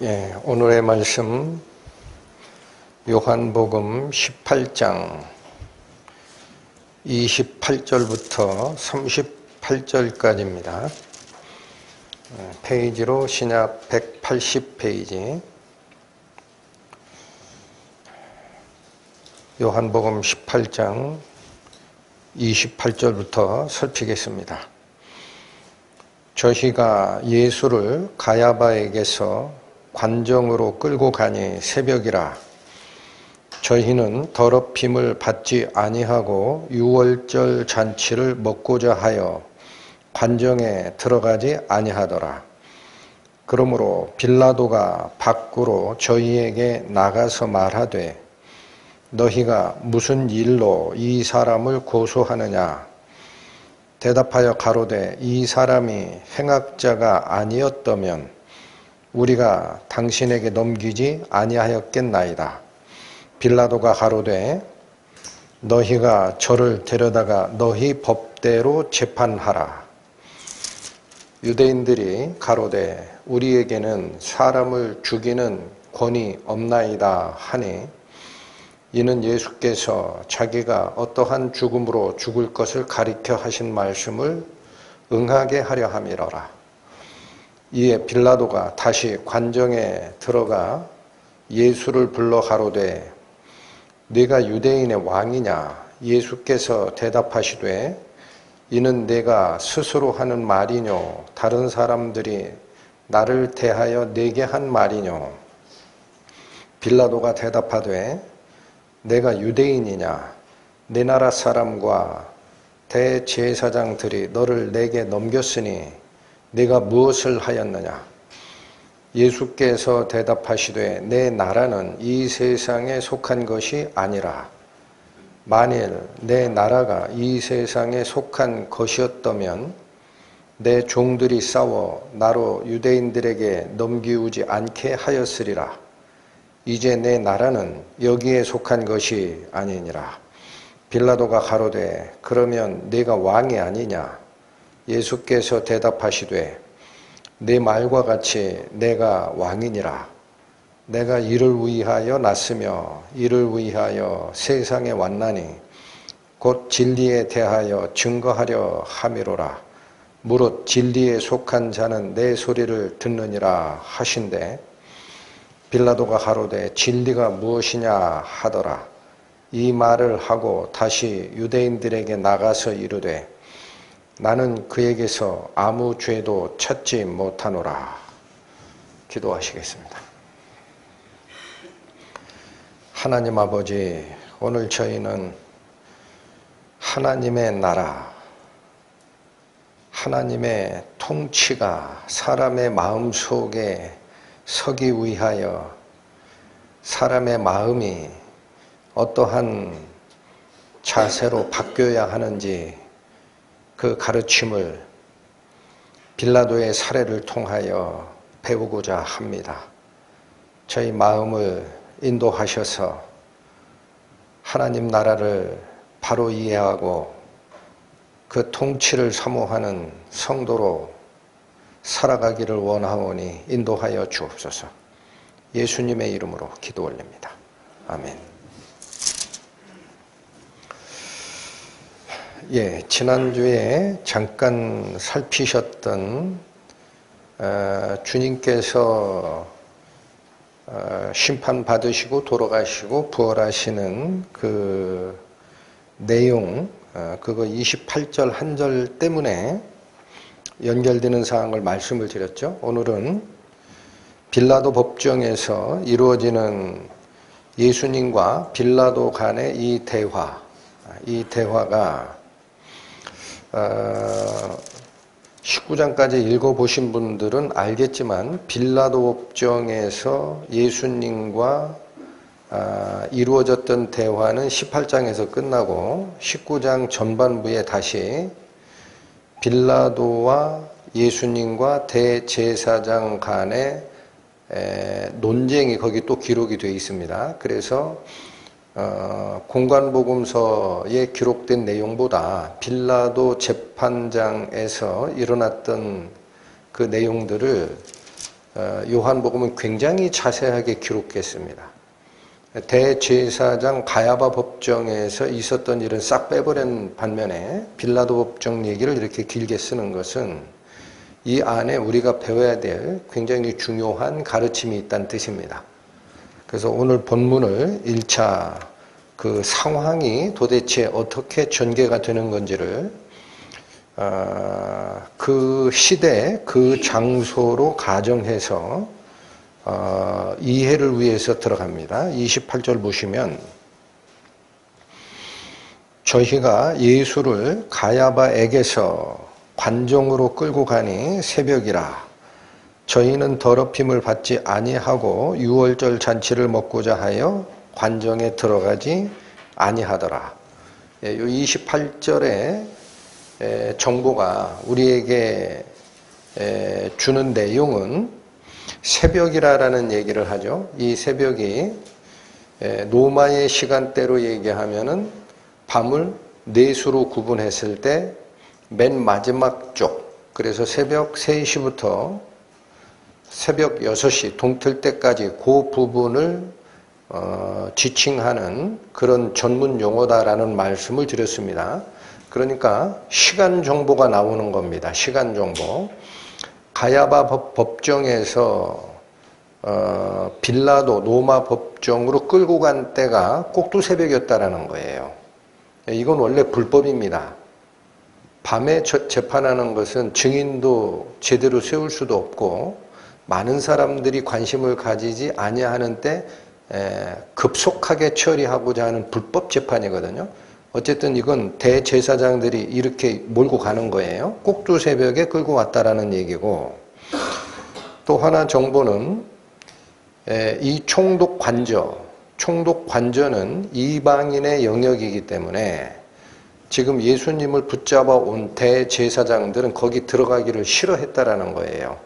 오늘의 말씀 요한복음 18장 28절부터 38절까지입니다. 페이지로 신약 180페이지 요한복음 18장 28절부터 살피겠습니다. 저희가 예수를 가야바에게서 관정으로 끌고 가니 새벽이라. 저희는 더럽힘을 받지 아니하고 유월절 잔치를 먹고자 하여 관정에 들어가지 아니하더라. 그러므로 빌라도가 밖으로 저희에게 나가서 말하되 너희가 무슨 일로 이 사람을 고소하느냐? 대답하여 가로되 이 사람이 행악자가 아니었다면 우리가 당신에게 넘기지 아니하였겠나이다. 빌라도가 가로되 너희가 저를 데려다가 너희 법대로 재판하라. 유대인들이 가로되 우리에게는 사람을 죽이는 권이 없나이다 하니 이는 예수께서 자기가 어떠한 죽음으로 죽을 것을 가리켜 하신 말씀을 응하게 하려 함이로라. 이에 빌라도가 다시 관정에 들어가 예수를 불러 가로되 네가 유대인의 왕이냐? 예수께서 대답하시되 이는 내가 스스로 하는 말이뇨 다른 사람들이 나를 대하여 내게 한 말이뇨? 빌라도가 대답하되 내가 유대인이냐? 내 나라 사람과 대제사장들이 너를 내게 넘겼으니 네가 무엇을 하였느냐? 예수께서 대답하시되 내 나라는 이 세상에 속한 것이 아니라 만일 내 나라가 이 세상에 속한 것이었다면 내 종들이 싸워 나로 유대인들에게 넘기우지 않게 하였으리라. 이제 내 나라는 여기에 속한 것이 아니니라. 빌라도가 가로되 그러면 네가 왕이 아니냐? 예수께서 대답하시되 내 말과 같이 내가 왕이니라. 내가 이를 위하여 났으며 이를 위하여 세상에 왔나니 곧 진리에 대하여 증거하려 함이로라. 무릇 진리에 속한 자는 내 소리를 듣느니라 하신대 빌라도가 가로되 진리가 무엇이냐 하더라. 이 말을 하고 다시 유대인들에게 나가서 이르되 나는 그에게서 아무 죄도 찾지 못하노라. 기도하시겠습니다. 하나님 아버지, 오늘 저희는 하나님의 나라, 하나님의 통치가 사람의 마음속에 서기 위하여 사람의 마음이 어떠한 자세로 바뀌어야 하는지 그 가르침을 빌라도의 사례를 통하여 배우고자 합니다. 저희 마음을 인도하셔서 하나님 나라를 바로 이해하고 그 통치를 사모하는 성도로 살아가기를 원하오니 인도하여 주옵소서. 예수님의 이름으로 기도 올립니다. 아멘. 지난주에 잠깐 살피셨던 주님께서 심판받으시고 돌아가시고 부활하시는 그 내용, 그거 28절 한 절 때문에 연결되는 사항을 말씀을 드렸죠. 오늘은 빌라도 법정에서 이루어지는 예수님과 빌라도 간의 이 대화가 19장까지 읽어보신 분들은 알겠지만 빌라도 법정에서 예수님과 이루어졌던 대화는 18장에서 끝나고 19장 전반부에 다시 빌라도와 예수님과 대제사장 간의 논쟁이 거기 또 기록이 되어 있습니다. 그래서 공관복음서에 기록된 내용보다 빌라도 재판장에서 일어났던 그 내용들을 요한복음은 굉장히 자세하게 기록했습니다. 대제사장 가야바 법정에서 있었던 일은 싹 빼버린 반면에 빌라도 법정 얘기를 이렇게 길게 쓰는 것은 이 안에 우리가 배워야 될 굉장히 중요한 가르침이 있다는 뜻입니다. 그래서 오늘 본문을 1차 그 상황이 도대체 어떻게 전개가 되는 건지를 그 시대, 그 장소로 가정해서 이해를 위해서 들어갑니다. 28절 보시면 저희가 예수를 가야바에게서 관정으로 끌고 가니 새벽이라 저희는 더럽힘을 받지 아니하고 유월절 잔치를 먹고자 하여 관정에 들어가지 아니하더라. 이 28절의 정보가 우리에게 주는 내용은 새벽이라는 얘기를 하죠. 이 새벽이 로마의 시간대로 얘기하면은 밤을 네 수로 구분했을 때 맨 마지막 쪽, 그래서 새벽 3시부터 새벽 6시 동틀 때까지 그 부분을 지칭하는 그런 전문 용어다라는 말씀을 드렸습니다. 그러니까 시간 정보가 나오는 겁니다. 시간 정보. 가야바 법정에서 빌라도 로마 법정으로 끌고 간 때가 꼭두 새벽이었다라는 거예요. 이건 원래 불법입니다. 밤에 재판하는 것은 증인도 제대로 세울 수도 없고 많은 사람들이 관심을 가지지 아니하는 때 급속하게 처리하고자 하는 불법 재판이거든요. 어쨌든 이건 대제사장들이 이렇게 몰고 가는 거예요. 꼭두 새벽에 끌고 왔다라는 얘기고, 또 하나 정보는 이 총독관저는 이방인의 영역이기 때문에 지금 예수님을 붙잡아 온 대제사장들은 거기 들어가기를 싫어했다라는 거예요.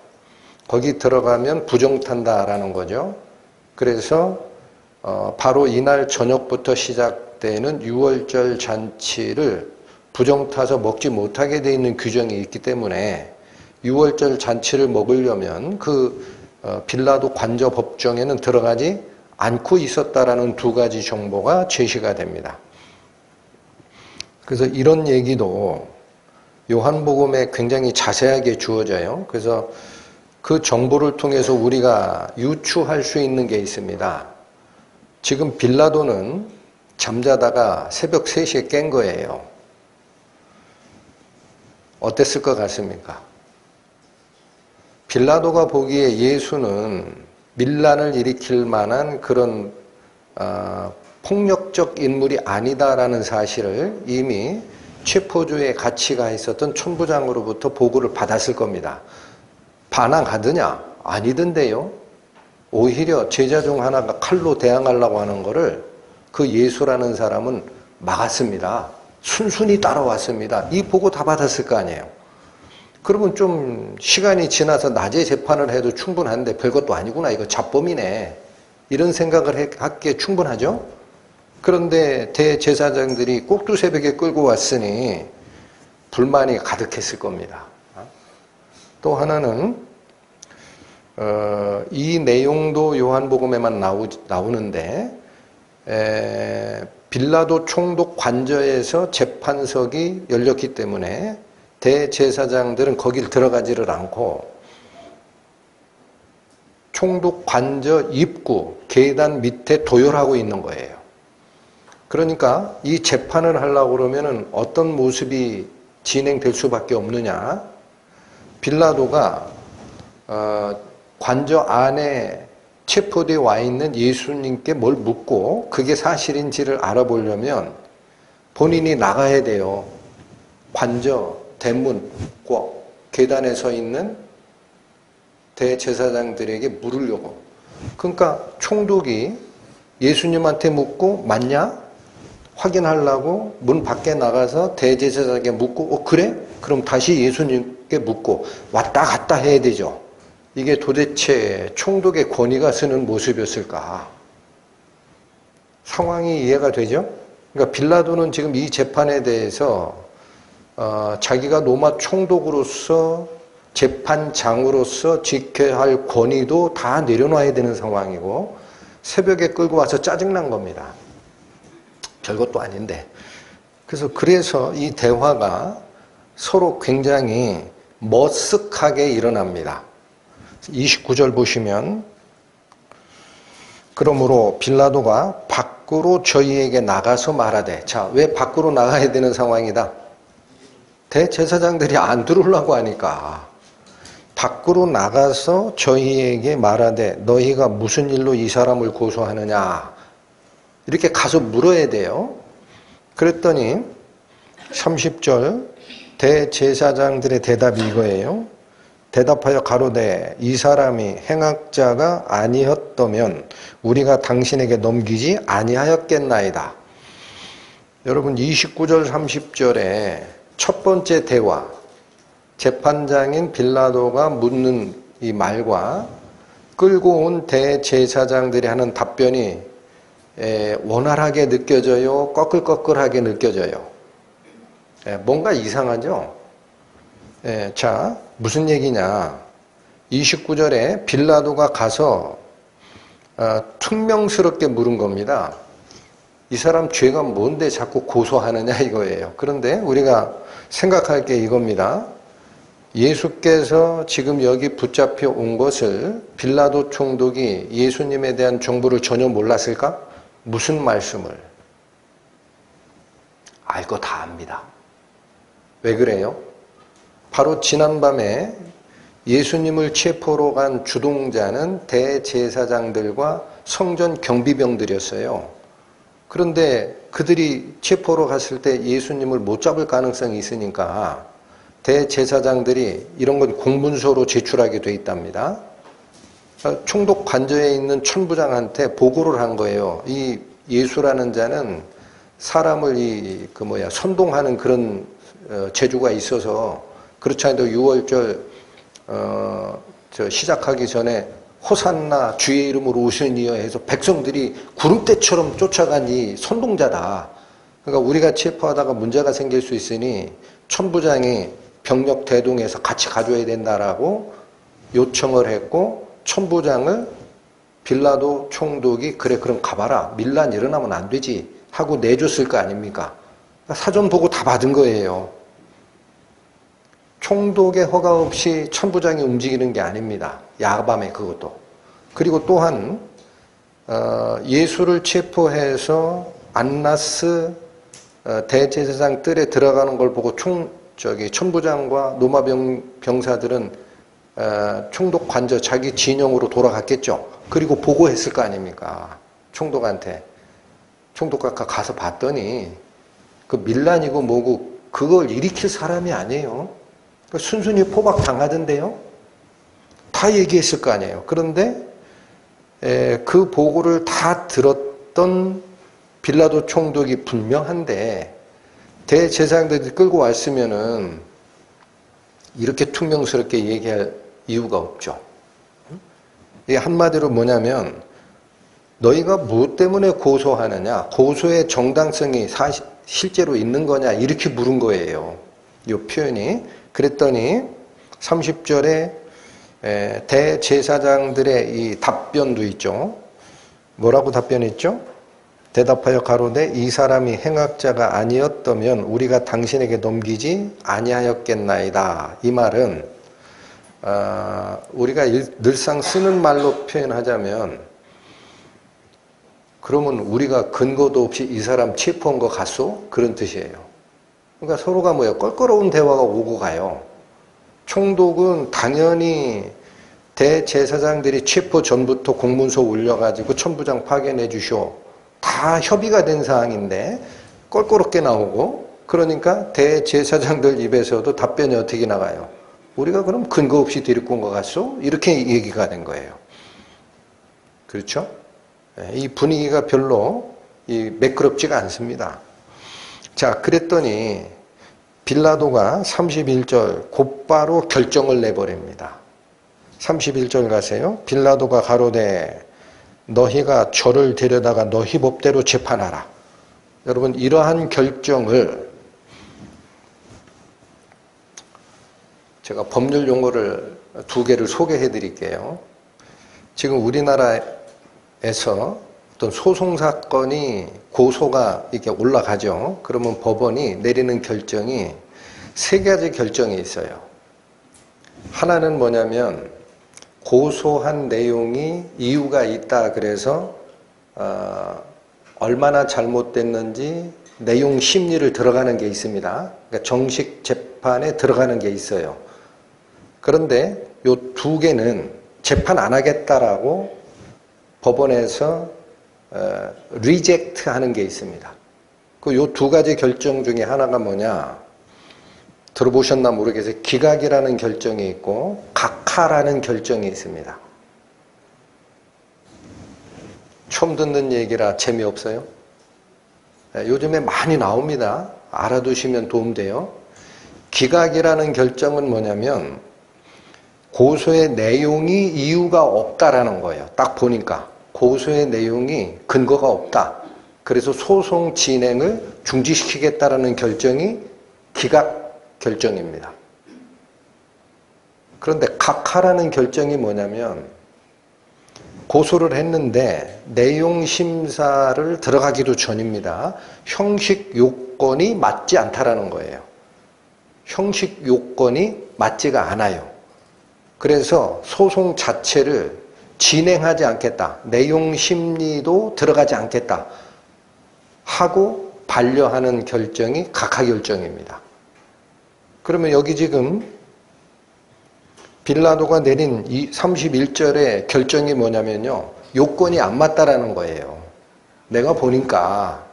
거기 들어가면 부정탄다라는 거죠. 그래서 바로 이날 저녁부터 시작되는 유월절 잔치를 부정타서 먹지 못하게 돼 있는 규정이 있기 때문에 유월절 잔치를 먹으려면 그 빌라도 관저 법정에는 들어가지 않고 있었다라는 두 가지 정보가 제시가 됩니다. 그래서 이런 얘기도 요한복음에 굉장히 자세하게 주어져요. 그래서 그 정보를 통해서 우리가 유추할 수 있는 게 있습니다. 지금 빌라도는 잠자다가 새벽 3시에 깬 거예요. 어땠을 것 같습니까? 빌라도가 보기에 예수는 밀란을 일으킬 만한 그런 폭력적 인물이 아니다라는 사실을 이미 체포조에 같이 가 있었던 천부장으로부터 보고를 받았을 겁니다. 반항하더냐? 아니던데요. 오히려 제자 중 하나가 칼로 대항하려고 하는 거를 그 예수라는 사람은 막았습니다. 순순히 따라왔습니다. 이 보고 다 받았을 거 아니에요. 그러면 좀 시간이 지나서 낮에 재판을 해도 충분한데 별것도 아니구나, 이거 잡범이네, 이런 생각을 하기에 충분하죠. 그런데 대제사장들이 꼭두 새벽에 끌고 왔으니 불만이 가득했을 겁니다. 또 하나는 이 내용도 요한복음에만 나오는데 빌라도 총독 관저에서 재판석이 열렸기 때문에 대제사장들은 거길 들어가지를 않고 총독 관저 입구 계단 밑에 도열하고 있는 거예요. 그러니까 이 재판을 하려고 그러면은 어떤 모습이 진행될 수밖에 없느냐. 빌라도가 관저 안에 체포되어 와 있는 예수님께 뭘 묻고 그게 사실인지를 알아보려면 본인이 나가야 돼요. 관저 대문 계단에 서 있는 대제사장들에게 물으려고. 그러니까 총독이 예수님한테 묻고 맞냐? 확인하려고 문 밖에 나가서 대제사장에게 묻고 그래? 그럼 다시 예수님께 묻고 왔다 갔다 해야 되죠. 이게 도대체 총독의 권위가 서는 모습이었을까? 상황이 이해가 되죠? 그러니까 빌라도는 지금 이 재판에 대해서 자기가 로마 총독으로서 재판장으로서 지켜야 할 권위도 다 내려놔야 되는 상황이고 새벽에 끌고 와서 짜증난 겁니다. 별것도 아닌데. 그래서 이 대화가 서로 굉장히 머쓱하게 일어납니다. 29절 보시면 그러므로 빌라도가 밖으로 저희에게 나가서 말하되, 자, 왜 밖으로 나가야 되는 상황이다? 대제사장들이 안 들어오려고 하니까 밖으로 나가서 저희에게 말하되 너희가 무슨 일로 이 사람을 고소하느냐 이렇게 가서 물어야 돼요. 그랬더니 30절 대제사장들의 대답이 이거예요. 대답하여 가로되 이 사람이 행악자가 아니었다면 우리가 당신에게 넘기지 아니하였겠나이다. 여러분 29절 30절에 첫 번째 대화, 재판장인 빌라도가 묻는 이 말과 끌고 온 대제사장들이 하는 답변이 원활하게 느껴져요? 꺼끌꺼끌하게 느껴져요? 뭔가 이상하죠? 자, 무슨 얘기냐? 29절에 빌라도가 가서 퉁명스럽게 물은 겁니다. 이 사람 죄가 뭔데 자꾸 고소하느냐 이거예요. 그런데 우리가 생각할 게 이겁니다. 예수께서 지금 여기 붙잡혀 온 것을 빌라도 총독이 예수님에 대한 정보를 전혀 몰랐을까? 무슨 말씀을? 알 거 다 압니다. 왜 그래요? 바로 지난밤에 예수님을 체포로 간 주동자는 대제사장들과 성전 경비병들이었어요. 그런데 그들이 체포로 갔을 때 예수님을 못 잡을 가능성이 있으니까 대제사장들이 이런 건 공문서로 제출하게 돼 있답니다. 총독 관저에 있는 천부장한테 보고를 한 거예요. 이 예수라는 자는 사람을 선동하는 그런 재주가 있어서 그렇지 않아도 6월절 시작하기 전에 호산나 주의 이름으로 오시는 이여 해서 백성들이 구름대처럼 쫓아간 이 선동자다. 그러니까 우리가 체포하다가 문제가 생길 수 있으니 천부장이 병력 대동해서 같이 가줘야 된다라고 요청을 했고 천부장을 빌라도 총독이 그래 그럼 가봐라. 밀란 일어나면 안 되지 하고 내줬을 거 아닙니까? 사전 보고 다 받은 거예요. 총독의 허가 없이 천부장이 움직이는 게 아닙니다. 야밤에 그것도. 그리고 또한 예수를 체포해서 안나스 대제사장 뜰에 들어가는 걸 보고 천부장과 로마 병사들은 총독 관저 자기 진영으로 돌아갔겠죠. 그리고 보고했을 거 아닙니까? 총독한테. 총독가 가서 봤더니 그 밀란이고 뭐고 그걸 일으킬 사람이 아니에요. 순순히 포박 당하던데요. 다 얘기했을 거 아니에요. 그런데 그 보고를 다 들었던 빌라도 총독이 분명한데 대제사장들이 끌고 왔으면은 이렇게 퉁명스럽게 얘기할 이유가 없죠. 이게 한마디로 뭐냐면 너희가 무엇 때문에 고소하느냐, 고소의 정당성이 실제로 있는 거냐 이렇게 물은 거예요. 이 표현이. 그랬더니 30절에 대제사장들의 이 답변도 있죠. 뭐라고 답변했죠? 대답하여 가로되 이 사람이 행악자가 아니었다면 우리가 당신에게 넘기지 아니하였겠나이다. 이 말은 우리가 늘상 쓰는 말로 표현하자면 그러면 우리가 근거도 없이 이 사람 체포한 거 같소? 그런 뜻이에요. 그러니까 서로가 뭐예요? 껄끄러운 대화가 오고 가요. 총독은 당연히 대제사장들이 체포 전부터 공문서 올려가지고 천부장 파견해 주쇼. 다 협의가 된 사항인데 껄끄럽게 나오고 그러니까 대제사장들 입에서도 답변이 어떻게 나가요? 우리가 그럼 근거 없이 데리고 온 것 같소? 이렇게 얘기가 된 거예요. 그렇죠? 이 분위기가 별로 매끄럽지가 않습니다. 자, 그랬더니 빌라도가 31절 곧바로 결정을 내버립니다. 31절 가세요. 빌라도가 가로되 너희가 저를 데려다가 너희 법대로 재판하라. 여러분 이러한 결정을 제가 법률 용어를 두 개를 소개해 드릴게요. 지금 우리나라에서 어떤 소송사건이 고소가 이렇게 올라가죠. 그러면 법원이 내리는 결정이 세 가지 결정이 있어요. 하나는 뭐냐면 고소한 내용이 이유가 있다 그래서 얼마나 잘못됐는지 내용 심리를 들어가는 게 있습니다. 그러니까 정식 재판에 들어가는 게 있어요. 그런데 요 두 개는 재판 안 하겠다라고 법원에서 리젝트 하는 게 있습니다. 그 요 두 가지 결정 중에 하나가 뭐냐? 들어보셨나 모르겠어요. 기각이라는 결정이 있고 각하라는 결정이 있습니다. 처음 듣는 얘기라 재미없어요? 요즘에 많이 나옵니다. 알아두시면 도움돼요. 기각이라는 결정은 뭐냐면 고소의 내용이 이유가 없다라는 거예요. 딱 보니까 고소의 내용이 근거가 없다. 그래서 소송 진행을 중지시키겠다라는 결정이 기각 결정입니다. 그런데 각하라는 결정이 뭐냐면 고소를 했는데 내용 심사를 들어가기도 전입니다. 형식 요건이 맞지 않다라는 거예요. 형식 요건이 맞지가 않아요. 그래서 소송 자체를 진행하지 않겠다. 내용 심리도 들어가지 않겠다. 하고 반려하는 결정이 각하 결정입니다. 그러면 여기 지금 빌라도가 내린 이 31절의 결정이 뭐냐면요. 요건이 안 맞다라는 거예요. 내가 보니까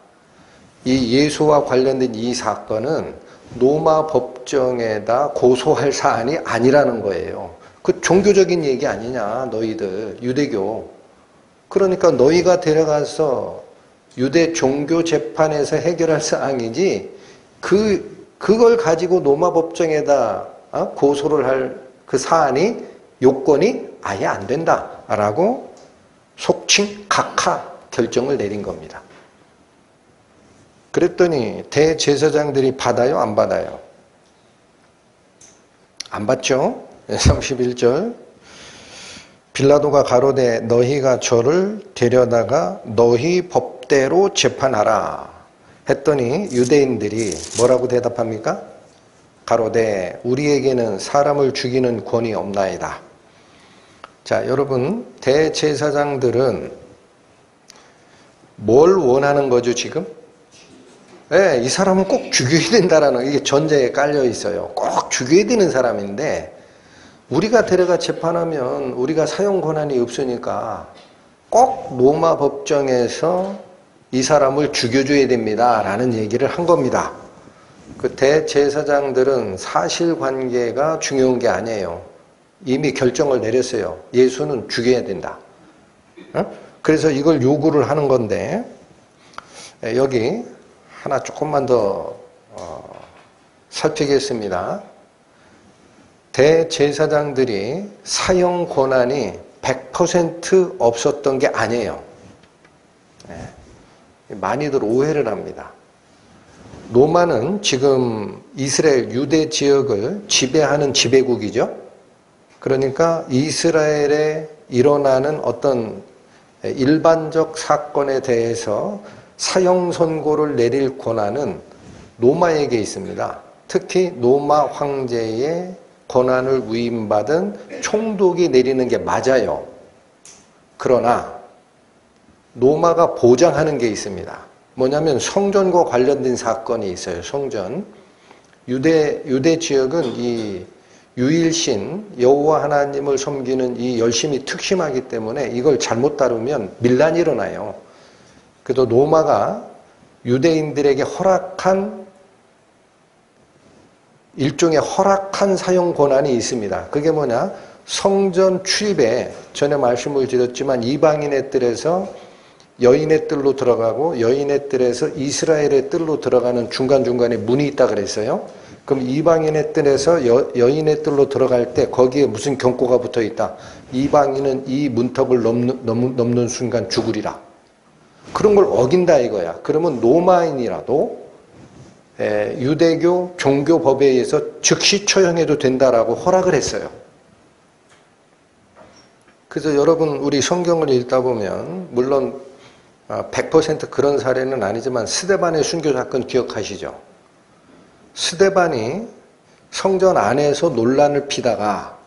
이 예수와 관련된 이 사건은 로마 법정에다 고소할 사안이 아니라는 거예요. 그 종교적인 얘기 아니냐, 너희들, 유대교. 그러니까 너희가 데려가서 유대 종교 재판에서 해결할 사항이지, 그걸 가지고 로마 법정에다 고소를 할 그 사안이 요건이 아예 안 된다라고 속칭 각하 결정을 내린 겁니다. 그랬더니 대제사장들이 받아요, 안 받아요? 안 받죠? 31절 빌라도가 가로되 너희가 저를 데려다가 너희 법대로 재판하라 했더니 유대인들이 뭐라고 대답합니까? 가로되 우리에게는 사람을 죽이는 권이 없나이다. 자, 여러분 대제사장들은 뭘 원하는 거죠 지금? 네, 이 사람은 꼭 죽여야 된다라는 이게 전제에 깔려 있어요. 꼭 죽여야 되는 사람인데 우리가 데려가 재판하면 우리가 사용 권한이 없으니까 꼭 로마 법정에서 이 사람을 죽여줘야 됩니다 라는 얘기를 한 겁니다. 그 대제사장들은 사실관계가 중요한 게 아니에요. 이미 결정을 내렸어요. 예수는 죽여야 된다. 그래서 이걸 요구를 하는 건데 여기 하나 조금만 더 살피겠습니다. 대제사장들이 사형 권한이 100% 없었던 게 아니에요. 많이들 오해를 합니다. 로마는 지금 이스라엘 유대 지역을 지배하는 지배국이죠. 그러니까 이스라엘에 일어나는 어떤 일반적 사건에 대해서 사형 선고를 내릴 권한은 로마에게 있습니다. 특히 로마 황제의 권한을 위임받은 총독이 내리는 게 맞아요. 그러나 로마가 보장하는 게 있습니다. 뭐냐면 성전과 관련된 사건이 있어요. 성전. 유대 지역은 이 유일신 여호와 하나님을 섬기는 이 열심이 특심하기 때문에 이걸 잘못 다루면 밀란이 일어나요. 그래도 로마가 유대인들에게 허락한 일종의 허락한 사용 권한이 있습니다. 그게 뭐냐? 성전 출입에 전에 말씀을 드렸지만 이방인의 뜰에서 여인의 뜰로 들어가고 여인의 뜰에서 이스라엘의 뜰로 들어가는 중간중간에 문이 있다 그랬어요. 그럼 이방인의 뜰에서 여인의 뜰로 들어갈 때 거기에 무슨 경고가 붙어 있다. 이방인은 이 문턱을 넘는 순간 죽으리라. 그런 걸 어긴다 이거야. 그러면 로마인이라도 유대교 종교법에 의해서 즉시 처형해도 된다라고 허락을 했어요. 그래서 여러분 우리 성경을 읽다 보면 물론 100% 그런 사례는 아니지만 스데반의 순교 사건 기억하시죠? 스데반이 성전 안에서 논란을 피다가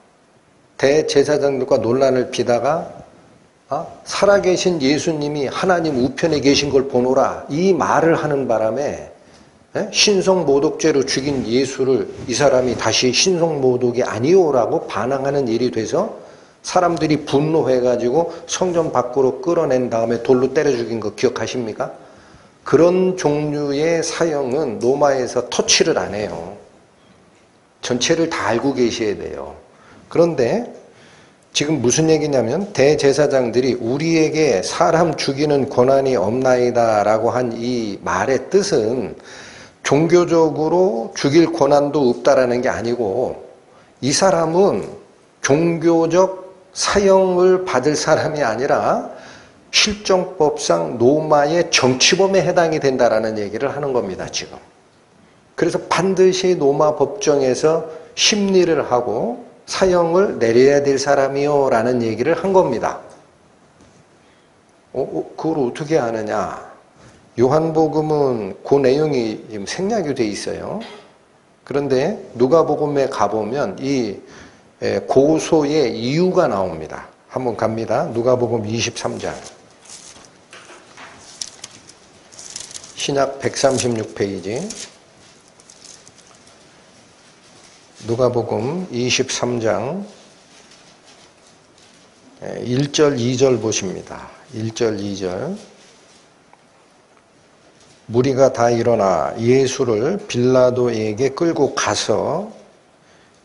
대제사장들과 논란을 피다가 살아계신 예수님이 하나님 우편에 계신 걸 보노라 이 말을 하는 바람에 신성모독죄로 죽인 예수를 이 사람이 다시 신성모독이 아니오라고 반항하는 일이 돼서 사람들이 분노해가지고 성전 밖으로 끌어낸 다음에 돌로 때려 죽인 거 기억하십니까? 그런 종류의 사형은 로마에서 터치를 안 해요. 전체를 다 알고 계셔야 돼요. 그런데 지금 무슨 얘기냐면 대제사장들이 우리에게 사람 죽이는 권한이 없나이다 라고 한 이 말의 뜻은 종교적으로 죽일 권한도 없다라는 게 아니고 이 사람은 종교적 사형을 받을 사람이 아니라 실정법상 로마의 정치범에 해당이 된다라는 얘기를 하는 겁니다, 지금. 그래서 반드시 로마 법정에서 심리를 하고 사형을 내려야 될 사람이요 라는 얘기를 한 겁니다. 그걸 어떻게 아느냐? 요한복음은 그 내용이 지금 생략이 돼 있어요. 그런데 누가복음에 가보면 이 고소의 이유가 나옵니다. 한번 갑니다. 누가복음 23장. 신약 136페이지. 누가복음 23장 1절 2절 보십니다. 1절 2절. 무리가 다 일어나 예수를 빌라도에게 끌고 가서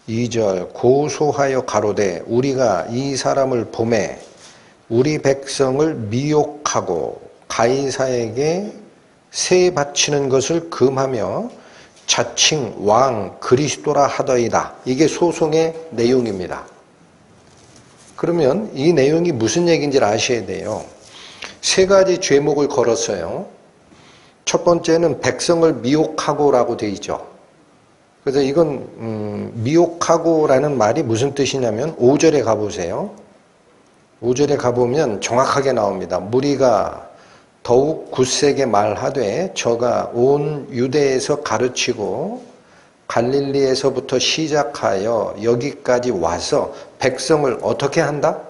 2절 고소하여 가로되 우리가 이 사람을 보매 우리 백성을 미혹하고 가이사에게 세 바치는 것을 금하며 자칭 왕 그리스도라 하더이다. 이게 소송의 내용입니다. 그러면 이 내용이 무슨 얘기인지 아셔야 돼요. 세 가지 죄목을 걸었어요. 첫 번째는 백성을 미혹하고라고 되어 있죠. 그래서 이건 미혹하고라는 말이 무슨 뜻이냐면 5절에 가보세요. 5절에 가보면 정확하게 나옵니다. 무리가 더욱 굳세게 말하되 저가 온 유대에서 가르치고 갈릴리에서부터 시작하여 여기까지 와서 백성을 어떻게 한다?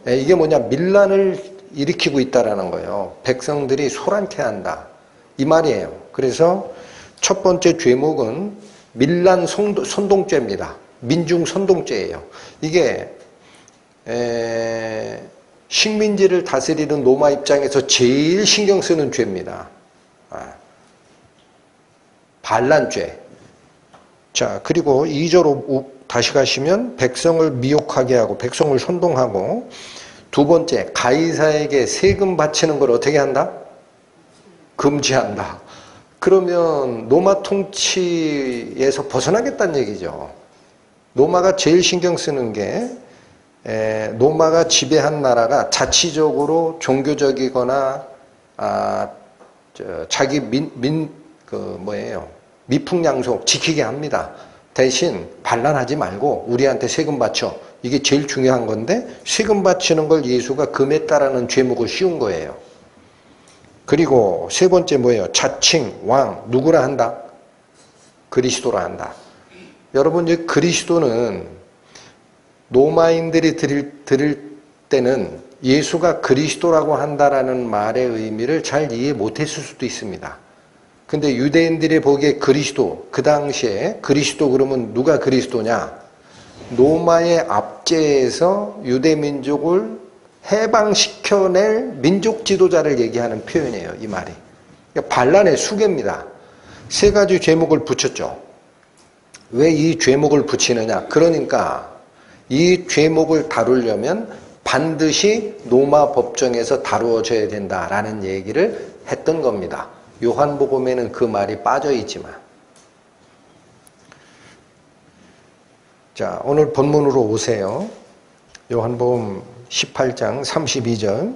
이게 뭐냐? 민란을 일으키고 있다라는 거예요. 백성들이 소란케 한다. 이 말이에요. 그래서 첫 번째 죄목은 밀란 선동죄입니다. 민중 선동죄예요. 이게 식민지를 다스리는 로마 입장에서 제일 신경 쓰는 죄입니다. 반란죄. 자, 그리고 2절 다시 가시면 백성을 미혹하게 하고 백성을 선동하고 두 번째 가이사에게 세금 바치는 걸 어떻게 한다? 금지한다. 그러면 로마 통치에서 벗어나겠다는 얘기죠. 로마가 제일 신경 쓰는 게 로마가 지배한 나라가 자치적으로 종교적이거나 자기 미풍양속 지키게 합니다. 대신 반란하지 말고 우리한테 세금 바쳐. 이게 제일 중요한 건데 세금 바치는 걸 예수가 금했다라는 죄목을 씌운 거예요. 그리고 세 번째 뭐예요? 자칭 왕 누구라 한다? 그리스도라 한다. 여러분 이 그리스도는 로마인들이 들을 때는 예수가 그리스도라고 한다라는 말의 의미를 잘 이해 못했을 수도 있습니다. 근데 유대인들이 보기에 그리스도, 그 당시에 그리스도 그러면 누가 그리스도냐? 로마의 압제에서 유대민족을 해방시켜낼 민족 지도자를 얘기하는 표현이에요. 이 말이. 그러니까 반란의 수괴입니다. 세 가지 죄목을 붙였죠. 왜 이 죄목을 붙이느냐? 그러니까 이 죄목을 다루려면 반드시 로마 법정에서 다루어져야 된다라는 얘기를 했던 겁니다. 요한복음에는 그 말이 빠져 있지만. 자, 오늘 본문으로 오세요. 요한복음 18장 32절.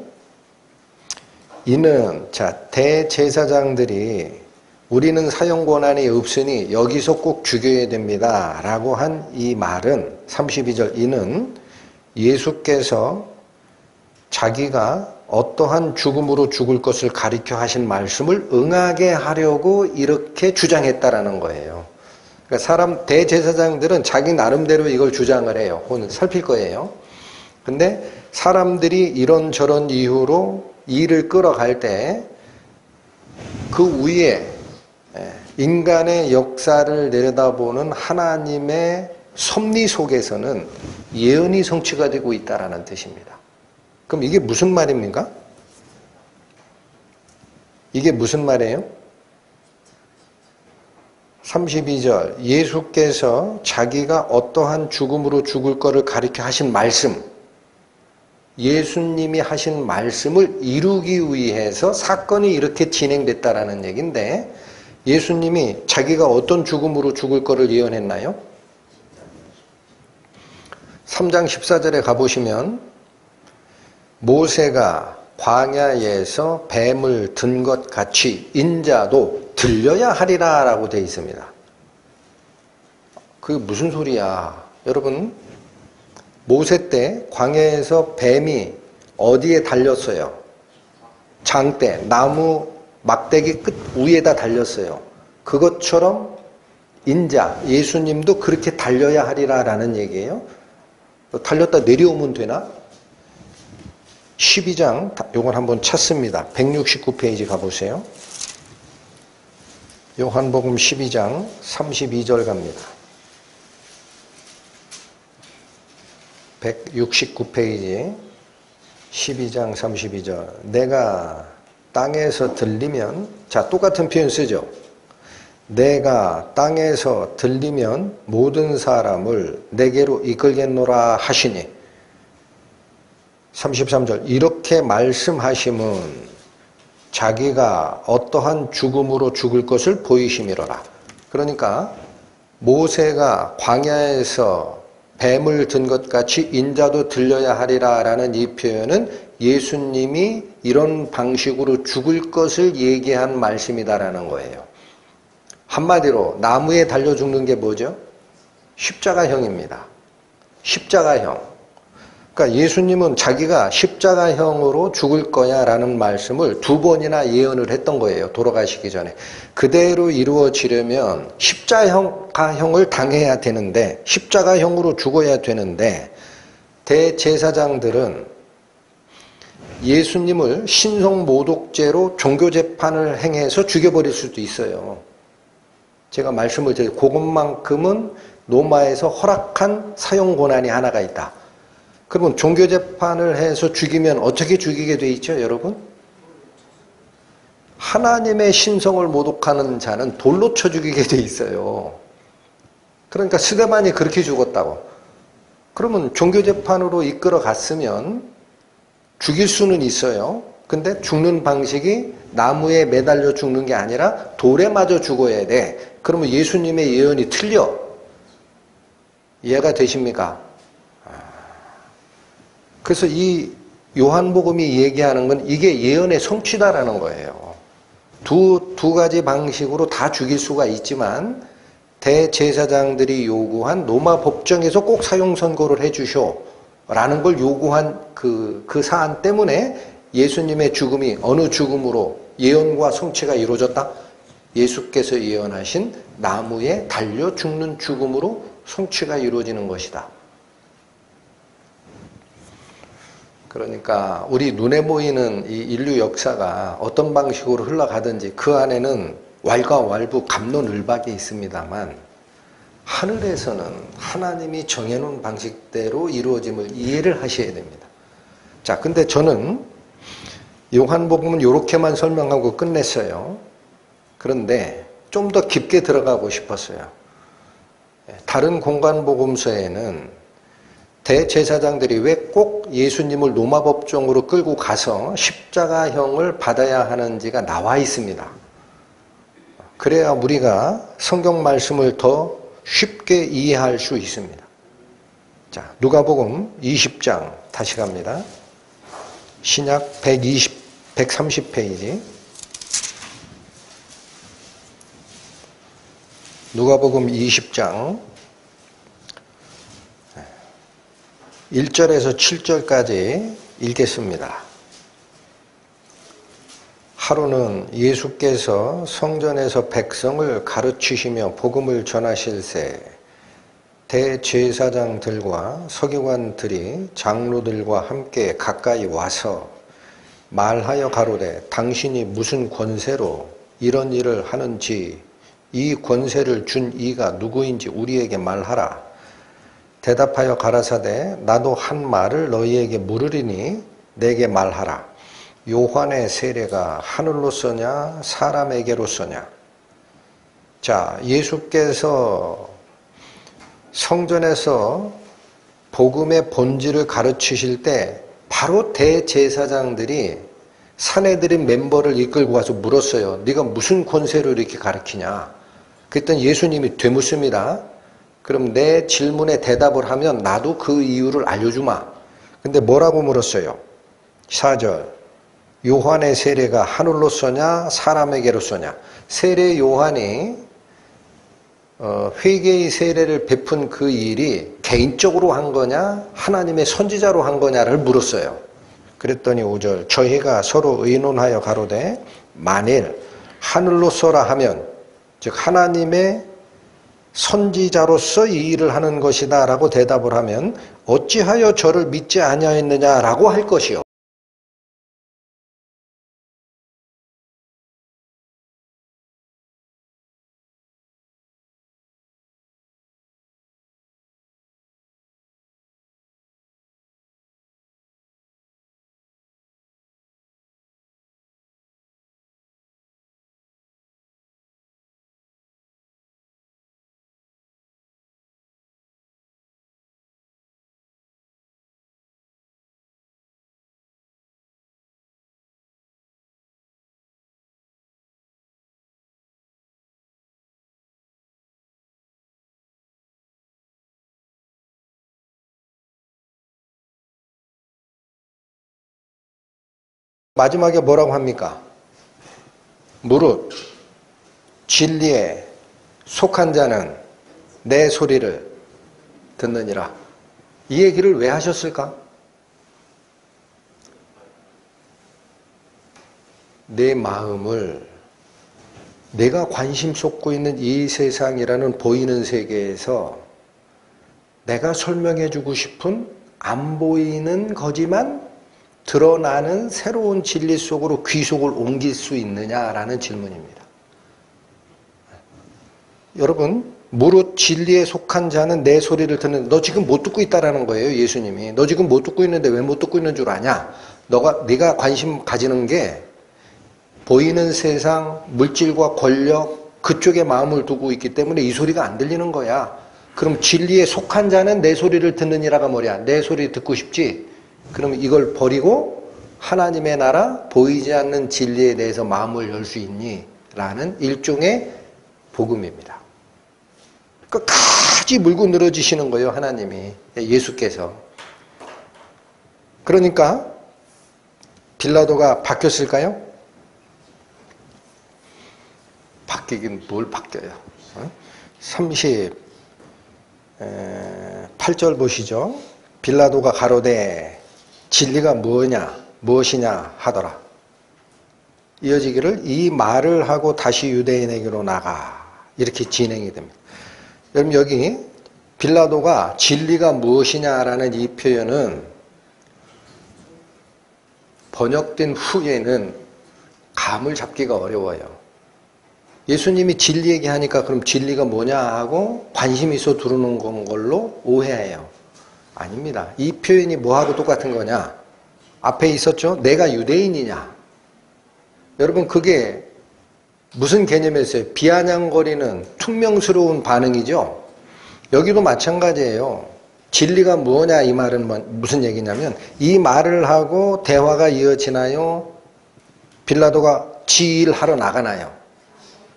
이는 자 대제사장들이 우리는 사형 권한이 없으니 여기서 꼭 죽여야 됩니다. 라고 한 이 말은 32절 이는 예수께서 자기가 어떠한 죽음으로 죽을 것을 가리켜 하신 말씀을 응하게 하려고 이렇게 주장했다라는 거예요. 그러니까 사람 대제사장들은 자기 나름대로 이걸 주장을 해요. 오늘 살필 거예요. 근데 사람들이 이런저런 이유로 일을 끌어갈 때 그 위에 인간의 역사를 내려다보는 하나님의 섭리 속에서는 예언이 성취가 되고 있다라는 뜻입니다. 그럼 이게 무슨 말입니까? 이게 무슨 말이에요? 32절 예수께서 자기가 어떠한 죽음으로 죽을 거를 가리켜 하신 말씀, 예수님이 하신 말씀을 이루기 위해서 사건이 이렇게 진행됐다라는 얘기인데 예수님이 자기가 어떤 죽음으로 죽을 거를 예언했나요? 3장 14절에 가보시면 모세가 광야에서 뱀을 든 것 같이 인자도 들려야 하리라 라고 되어 있습니다. 그게 무슨 소리야? 여러분 모세 때 광야에서 뱀이 어디에 달렸어요? 장대, 나무 막대기 끝 위에다 달렸어요. 그것처럼 인자, 예수님도 그렇게 달려야 하리라 라는 얘기예요. 달렸다 내려오면 되나? 12장, 요걸 한번 찾습니다. 169페이지 가보세요. 요한복음 12장 32절 갑니다. 169페이지 12장 32절 내가 땅에서 들리면 자 똑같은 표현 쓰죠. 내가 땅에서 들리면 모든 사람을 내게로 이끌겠노라 하시니 33절 이렇게 말씀하심은 자기가 어떠한 죽음으로 죽을 것을 보이심이로라. 그러니까 모세가 광야에서 뱀을 든 것 같이 인자도 들려야 하리라 라는 이 표현은 예수님이 이런 방식으로 죽을 것을 얘기한 말씀이다라는 거예요. 한마디로 나무에 달려 죽는 게 뭐죠? 십자가형입니다. 십자가형. 그러니까 예수님은 자기가 십자가형으로 죽을 거야 라는 말씀을 2번이나 예언을 했던 거예요. 돌아가시기 전에. 그대로 이루어지려면 십자가형을 당해야 되는데 십자가형으로 죽어야 되는데 대제사장들은 예수님을 신성모독죄로 종교재판을 행해서 죽여버릴 수도 있어요. 제가 말씀을 드려요. 그것만큼은 로마에서 허락한 사형 권한이 하나가 있다. 그러면 종교재판을 해서 죽이면 어떻게 죽이게 돼 있죠, 여러분? 하나님의 신성을 모독하는 자는 돌로 쳐 죽이게 돼 있어요. 그러니까 스데반이 그렇게 죽었다고. 그러면 종교재판으로 이끌어 갔으면 죽일 수는 있어요. 근데 죽는 방식이 나무에 매달려 죽는 게 아니라 돌에 맞아 죽어야 돼. 그러면 예수님의 예언이 틀려. 이해가 되십니까? 그래서 이 요한복음이 얘기하는 건 이게 예언의 성취다라는 거예요. 두 가지 방식으로 다 죽일 수가 있지만 대제사장들이 요구한 로마 법정에서 꼭 사형 선고를 해주쇼 라는 걸 요구한 그 사안 때문에 예수님의 죽음이 어느 죽음으로 예언과 성취가 이루어졌다? 예수께서 예언하신 나무에 달려 죽는 죽음으로 성취가 이루어지는 것이다. 그러니까 우리 눈에 보이는 이 인류 역사가 어떤 방식으로 흘러가든지 그 안에는 왈가왈부 갑론을박이 있습니다만 하늘에서는 하나님이 정해놓은 방식대로 이루어짐을 이해를 하셔야 됩니다. 자, 근데 저는 요한복음은 이렇게만 설명하고 끝냈어요. 그런데 좀 더 깊게 들어가고 싶었어요. 다른 공간복음서에는 대제사장들이 왜 꼭 예수님을 로마 법정으로 끌고 가서 십자가형을 받아야 하는지가 나와 있습니다. 그래야 우리가 성경 말씀을 더 쉽게 이해할 수 있습니다. 자, 누가복음 20장 다시 갑니다. 신약 130페이지 누가복음 20장 1절에서 7절까지 읽겠습니다. 하루는 예수께서 성전에서 백성을 가르치시며 복음을 전하실새 대제사장들과 서기관들이 장로들과 함께 가까이 와서 말하여 가로되 당신이 무슨 권세로 이런 일을 하는지 이 권세를 준 이가 누구인지 우리에게 말하라. 대답하여 가라사대 나도 한 말을 너희에게 물으리니 내게 말하라. 요한의 세례가 하늘로서냐 사람에게로서냐. 자, 예수께서 성전에서 복음의 본질을 가르치실 때 바로 대제사장들이 사내들인 멤버를 이끌고 와서 물었어요. 네가 무슨 권세로 이렇게 가르치냐. 그랬더니 예수님이 되묻습니다. 그럼 내 질문에 대답을 하면 나도 그 이유를 알려주마. 근데 뭐라고 물었어요? 4절 요한의 세례가 하늘로서냐 사람에게로서냐. 세례 요한이 회개의 세례를 베푼 그 일이 개인적으로 한 거냐 하나님의 선지자로 한 거냐를 물었어요. 그랬더니 5절 저희가 서로 의논하여 가로되 만일 하늘로서라 하면 즉 하나님의 선지자로서 이 일을 하는 것이다 라고 대답을 하면 어찌하여 저를 믿지 아니하였느냐라고 할 것이요. 마지막에 뭐라고 합니까? 무릇 진리에 속한 자는 내 소리를 듣느니라. 이 얘기를 왜 하셨을까? 내 마음을 내가 관심 쏟고 있는 이 세상이라는 보이는 세계에서 내가 설명해 주고 싶은 안 보이는 거지만 드러나는 새로운 진리 속으로 귀속을 옮길 수 있느냐라는 질문입니다. 여러분, 무릇 진리에 속한 자는 내 소리를 듣는, 너 지금 못 듣고 있다라는 거예요, 예수님이. 너 지금 못 듣고 있는데 왜 못 듣고 있는 줄 아냐? 네가 관심 가지는 게 보이는 세상, 물질과 권력, 그쪽에 마음을 두고 있기 때문에 이 소리가 안 들리는 거야. 그럼 진리에 속한 자는 내 소리를 듣느니라가 뭐냐? 내 소리 듣고 싶지? 그럼 이걸 버리고 하나님의 나라, 보이지 않는 진리에 대해서 마음을 열 수 있니? 라는 일종의 복음입니다. 끝까지 물고 늘어지시는 거예요, 하나님이. 예수께서. 그러니까 빌라도가 바뀌었을까요? 바뀌긴 뭘 바뀌어요. 38절 보시죠. 빌라도가 가로되 진리가 무엇이냐 하더라. 이어지기를 이 말을 하고 다시 유대인에게로 나가. 이렇게 진행이 됩니다. 여러분 여기 빌라도가 진리가 무엇이냐라는 이 표현은 번역된 후에는 감을 잡기가 어려워요. 예수님이 진리 얘기하니까 그럼 진리가 뭐냐 하고 관심 있어 들어오는 걸로 오해해요. 아닙니다. 이 표현이 뭐하고 똑같은 거냐? 앞에 있었죠? 내가 유대인이냐? 여러분 그게 무슨 개념이었어요? 비아냥거리는 퉁명스러운 반응이죠? 여기도 마찬가지예요. 진리가 뭐냐 이 말은 무슨 얘기냐면 이 말을 하고 대화가 이어지나요? 빌라도가 지일하러 나가나요?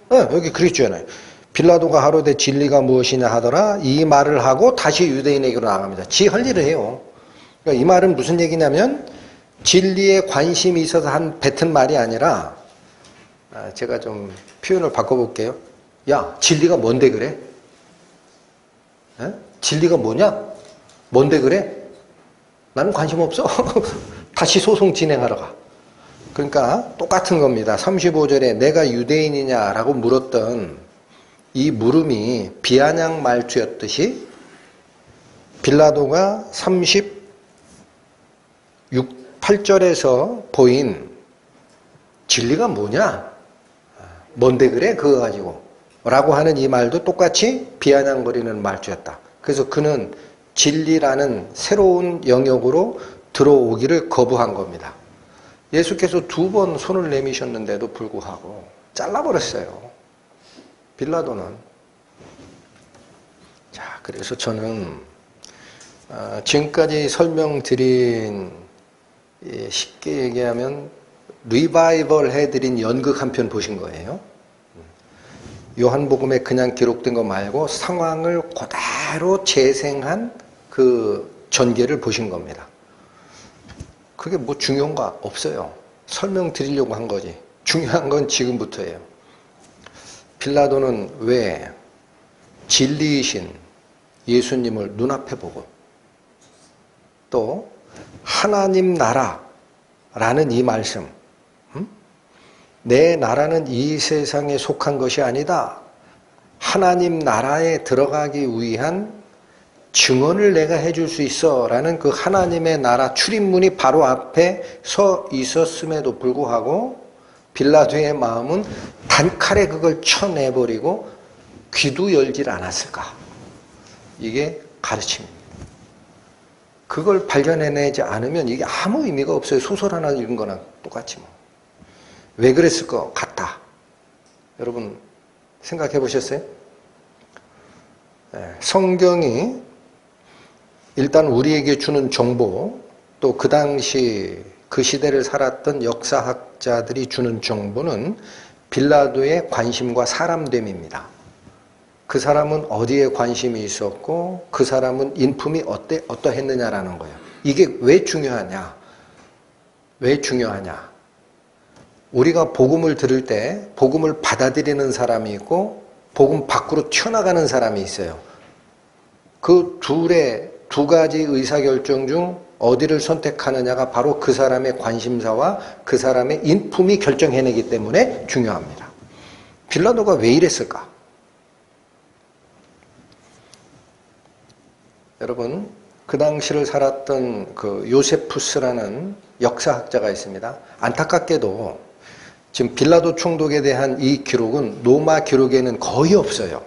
여기 그랬잖아요. 빌라도가 하루되 진리가 무엇이냐 하더라. 이 말을 하고 다시 유대인에게로 나갑니다. 지 할 일을 해요. 그러니까 이 말은 무슨 얘기냐면 진리에 관심이 있어서 한 뱉은 말이 아니라 제가 좀 표현을 바꿔볼게요. 야, 진리가 뭔데 그래? 에? 진리가 뭐냐? 뭔데 그래? 나는 관심 없어. 다시 소송 진행하러 가. 그러니까 똑같은 겁니다. 35절에 내가 유대인이냐라고 물었던 이 물음이 비아냥 말투였듯이 빌라도가 8절에서 보인 진리가 뭐냐? 뭔데 그래? 그거 가지고. 라고 하는 이 말도 똑같이 비아냥거리는 말투였다. 그래서 그는 진리라는 새로운 영역으로 들어오기를 거부한 겁니다. 예수께서 2번 손을 내미셨는데도 불구하고 잘라버렸어요. 빌라도는. 자, 그래서 저는 지금까지 설명드린, 쉽게 얘기하면 리바이벌 해드린 연극 한 편 보신 거예요. 요한복음에 그냥 기록된 거 말고 상황을 그대로 재생한 그 전개를 보신 겁니다. 그게 뭐 중요한 거 없어요. 설명드리려고 한 거지. 중요한 건 지금부터예요. 빌라도는 왜 진리이신 예수님을 눈앞에 보고 또 하나님 나라라는 이 말씀, 내 나라는 이 세상에 속한 것이 아니다. 하나님 나라에 들어가기 위한 증언을 내가 해줄 수 있어 라는 그 하나님의 나라 출입문이 바로 앞에 서 있었음에도 불구하고 빌라도의 마음은 단칼에 그걸 쳐내버리고 귀도 열질 않았을까? 이게 가르침입니다. 그걸 발견해내지 않으면 이게 아무 의미가 없어요. 소설 하나 읽은 거나 똑같지 뭐. 왜 그랬을 것 같다. 여러분 생각해 보셨어요? 성경이 일단 우리에게 주는 정보, 또 그 당시 그 시대를 살았던 역사학자들이 주는 정보는 빌라도의 관심과 사람됨입니다. 그 사람은 어디에 관심이 있었고 그 사람은 인품이 어떠했느냐라는 거예요. 이게 왜 중요하냐? 왜 중요하냐? 우리가 복음을 들을 때 복음을 받아들이는 사람이 있고 복음 밖으로 튀어나가는 사람이 있어요. 그 둘의 두 가지 의사결정 중 어디를 선택하느냐가 바로 그 사람의 관심사와 그 사람의 인품이 결정해내기 때문에 중요합니다. 빌라도가 왜 이랬을까? 여러분, 그 당시를 살았던 그 요세푸스라는 역사학자가 있습니다. 안타깝게도 지금 빌라도 총독에 대한 이 기록은 로마 기록에는 거의 없어요.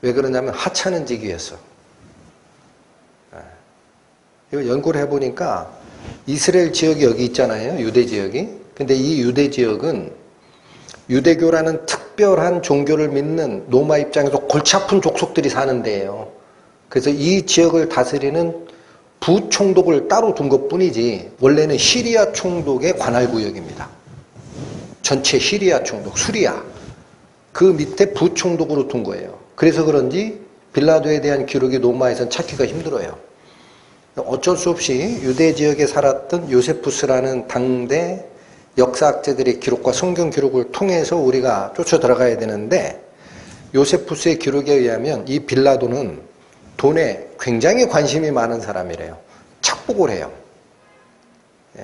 왜 그러냐면 하찮은 직위였어. 이거 연구를 해보니까 이스라엘 지역이 여기 있잖아요. 유대 지역이. 근데 이 유대 지역은 유대교라는 특별한 종교를 믿는 로마 입장에서 골치 아픈 족속들이 사는 데예요. 그래서 이 지역을 다스리는 부총독을 따로 둔 것뿐이지 원래는 시리아 총독의 관할구역입니다. 전체 시리아 총독, 수리아. 그 밑에 부총독으로 둔 거예요. 그래서 그런지 빌라도에 대한 기록이 로마에선 찾기가 힘들어요. 어쩔 수 없이 유대 지역에 살았던 요세푸스라는 당대 역사학자들의 기록과 성경 기록을 통해서 우리가 쫓아 들어가야 되는데 요세푸스의 기록에 의하면 이 빌라도는 돈에 굉장히 관심이 많은 사람이래요. 착복을 해요.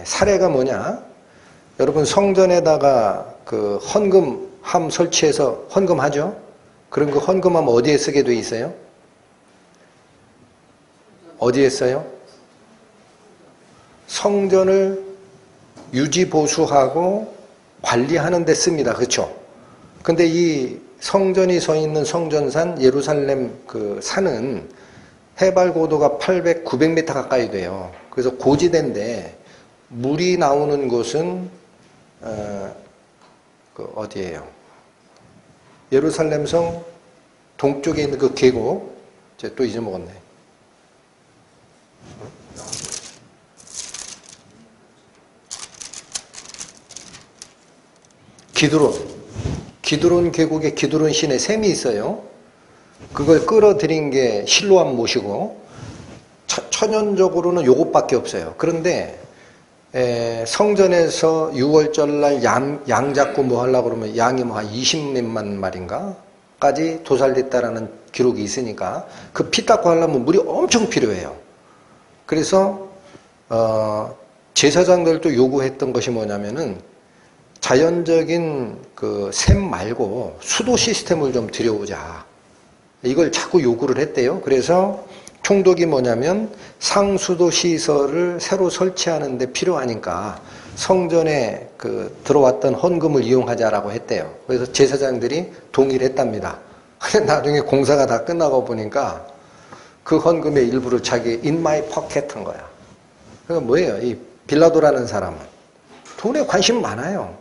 사례가 뭐냐? 여러분 성전에다가 그 헌금함 설치해서 헌금하죠? 그럼 그 헌금함 어디에 쓰게 돼 있어요? 어디에 써요? 성전을 유지 보수하고 관리하는 데 씁니다. 그렇죠? 근데 이 성전이 서 있는 성전산 예루살렘 그 산은 해발 고도가 800, 900m 가까이 돼요. 그래서 고지대인데 물이 나오는 곳은 어디예요? 예루살렘성 동쪽에 있는 그 계곡, 제가 또 잊어먹었네. 기드론 계곡에 기드론 신에 샘이 있어요. 그걸 끌어들인 게 실로암 못이고 천연적으로는 요것밖에 없어요. 그런데 성전에서 6월절 날 양 잡고 뭐 하려고 그러면 양이 뭐 한 20몇만 마리인가? 피까지 도살됐다라는 기록이 있으니까 그 피 닦고 하려면 물이 엄청 필요해요. 그래서 제사장들도 요구했던 것이 뭐냐면은 자연적인 그 샘 말고 수도 시스템을 좀 들여오자. 이걸 자꾸 요구를 했대요. 그래서 총독이 뭐냐면 상수도 시설을 새로 설치하는 데 필요하니까 성전에 그 들어왔던 헌금을 이용하자라고 했대요. 그래서 제사장들이 동의를 했답니다. 근데 나중에 공사가 다 끝나고 보니까 그 헌금의 일부를 자기 in my pocket 한 거야. 그러니까 뭐예요? 이 빌라도라는 사람은 돈에 관심 많아요.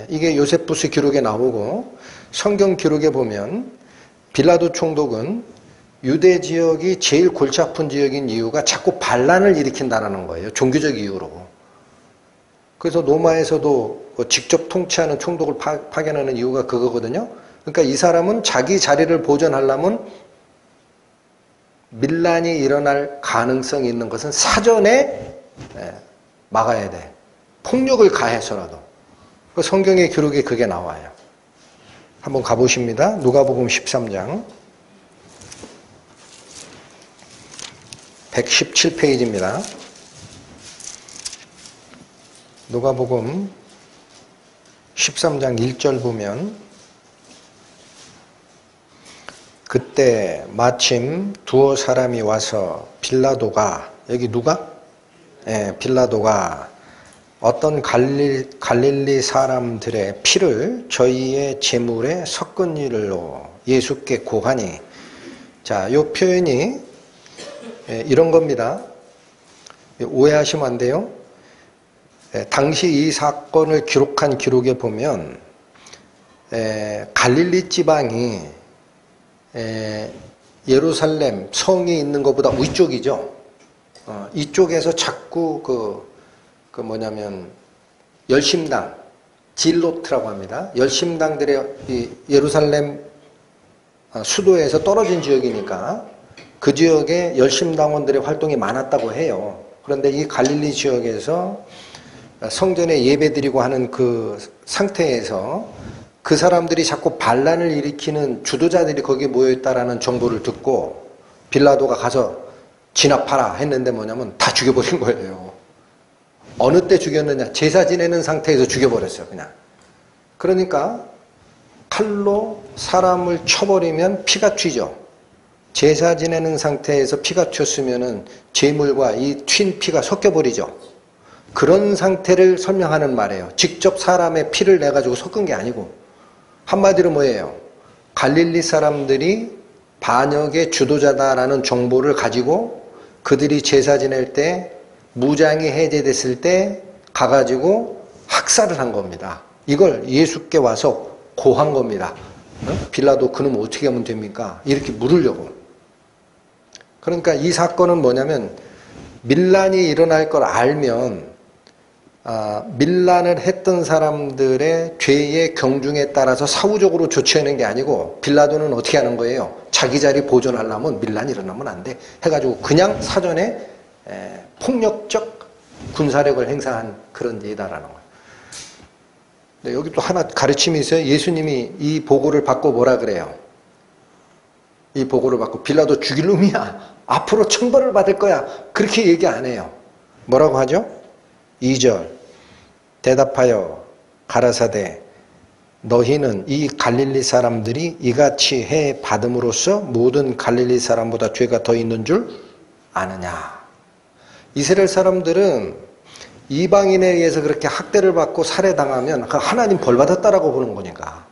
이게 요세푸스 기록에 나오고 성경 기록에 보면 빌라도 총독은 유대 지역이 제일 골치 아픈 지역인 이유가 자꾸 반란을 일으킨다는 거예요. 종교적 이유로. 그래서 로마에서도 직접 통치하는 총독을 파견하는 이유가 그거거든요. 그러니까 이 사람은 자기 자리를 보존하려면 밀란이 일어날 가능성이 있는 것은 사전에 막아야 돼. 폭력을 가해서라도. 성경의 기록에 그게 나와요. 한번 가보십니다. 누가복음 13장 117페이지입니다. 누가복음 13장 1절 보면 그때 마침 두어 사람이 와서 빌라도가 여기 누가? 빌라도가 어떤 갈릴리 사람들의 피를 저희의 제물에 섞은 일로 예수께 고하니 자, 이 표현이 이런 겁니다. 오해하시면 안 돼요. 당시 이 사건을 기록한 기록에 보면 갈릴리 지방이 예루살렘 성이 있는 것보다 위쪽이죠. 이쪽에서 자꾸 그 뭐냐면 열심당 질로트라고 합니다. 열심당들의 이 예루살렘 수도에서 떨어진 지역이니까 그 지역에 열심당원들의 활동이 많았다고 해요. 그런데 이 갈릴리 지역에서 성전에 예배드리고 하는 그 상태에서 그 사람들이 자꾸 반란을 일으키는 주도자들이 거기에 모여있다라는 정보를 듣고 빌라도가 가서 진압하라 했는데 뭐냐면 다 죽여버린 거예요. 어느 때 죽였느냐? 제사 지내는 상태에서 죽여버렸어요. 그냥. 그러니까 칼로 사람을 쳐버리면 피가 튀죠. 제사 지내는 상태에서 피가 튀었으면은 제물과 이 튄 피가 섞여버리죠. 그런 상태를 설명하는 말이에요. 직접 사람의 피를 내가지고 섞은 게 아니고 한마디로 뭐예요? 갈릴리 사람들이 반역의 주도자다라는 정보를 가지고 그들이 제사 지낼 때 무장이 해제됐을 때 가가지고 학살을 한 겁니다. 이걸 예수께 와서 고한 겁니다. 빌라도 그놈 어떻게 하면 됩니까? 이렇게 물으려고. 그러니까 이 사건은 뭐냐면 밀란이 일어날 걸 알면 밀란을 했던 사람들의 죄의 경중에 따라서 사후적으로 조치하는 게 아니고 빌라도는 어떻게 하는 거예요? 자기 자리 보존하려면 밀란이 일어나면 안 돼. 해가지고 그냥 사전에 폭력적 군사력을 행사한 그런 예다라는 거예요. 근데 여기 또 하나 가르침이 있어요. 예수님이 이 보고를 받고 뭐라 그래요? 이 보고를 받고 빌라도 죽일 놈이야. 앞으로 천벌을 받을 거야. 그렇게 얘기 안 해요. 뭐라고 하죠? 2절 대답하여 가라사대 너희는 이 갈릴리 사람들이 이같이 해 받음으로써 모든 갈릴리 사람보다 죄가 더 있는 줄 아느냐. 이스라엘 사람들은 이방인에 의해서 그렇게 학대를 받고 살해당하면 하나님 벌 받았다라고 보는 거니까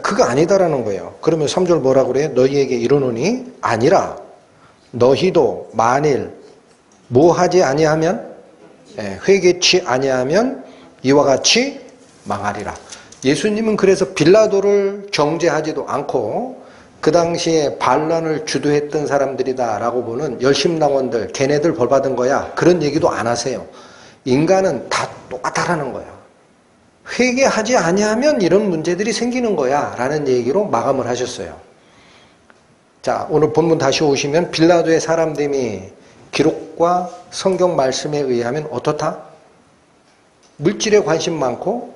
그거 아니다라는 거예요. 그러면 3절 뭐라고 그래요? 너희에게 이르노니 아니라 너희도 만일 뭐 하지 아니하면 회개치 아니하면 이와 같이 망하리라. 예수님은 그래서 빌라도를 정죄하지도 않고 그 당시에 반란을 주도했던 사람들이다라고 보는 열심당원들 걔네들 벌받은 거야 그런 얘기도 안 하세요. 인간은 다 똑같다라는 거예요. 회개하지 아니하면 이런 문제들이 생기는 거야 라는 얘기로 마감을 하셨어요. 자, 오늘 본문 다시 오시면 빌라도의 사람됨이 기록과 성경 말씀에 의하면 어떻다? 물질에 관심 많고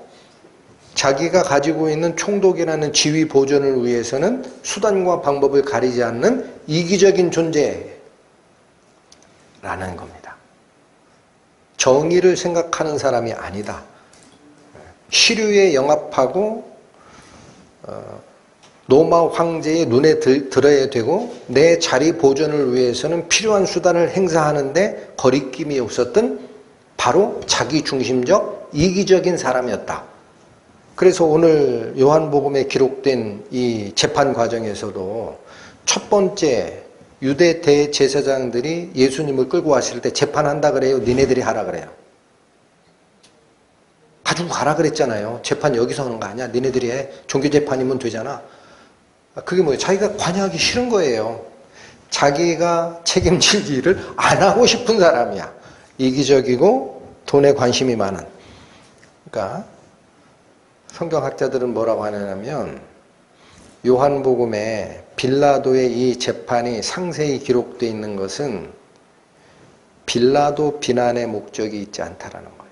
자기가 가지고 있는 총독이라는 지위 보존을 위해서는 수단과 방법을 가리지 않는 이기적인 존재라는 겁니다. 정의를 생각하는 사람이 아니다. 시류에 영합하고 로마 황제의 눈에 들어야 되고 내 자리 보존을 위해서는 필요한 수단을 행사하는데 거리낌이 없었던 바로 자기중심적 이기적인 사람이었다. 그래서 오늘 요한복음에 기록된 이 재판 과정에서도 첫 번째 유대 대제사장들이 예수님을 끌고 왔을 때 재판한다 그래요? 니네들이 하라 그래요? 가지고 가라 그랬잖아요. 재판 여기서 하는 거 아니야? 니네들이 해. 종교재판이면 되잖아. 그게 뭐예요? 자기가 관여하기 싫은 거예요. 자기가 책임질 일을 안 하고 싶은 사람이야. 이기적이고 돈에 관심이 많은. 그러니까 성경학자들은 뭐라고 하냐면 요한복음에 빌라도의 이 재판이 상세히 기록되어 있는 것은 빌라도 비난의 목적이 있지 않다라는 거예요.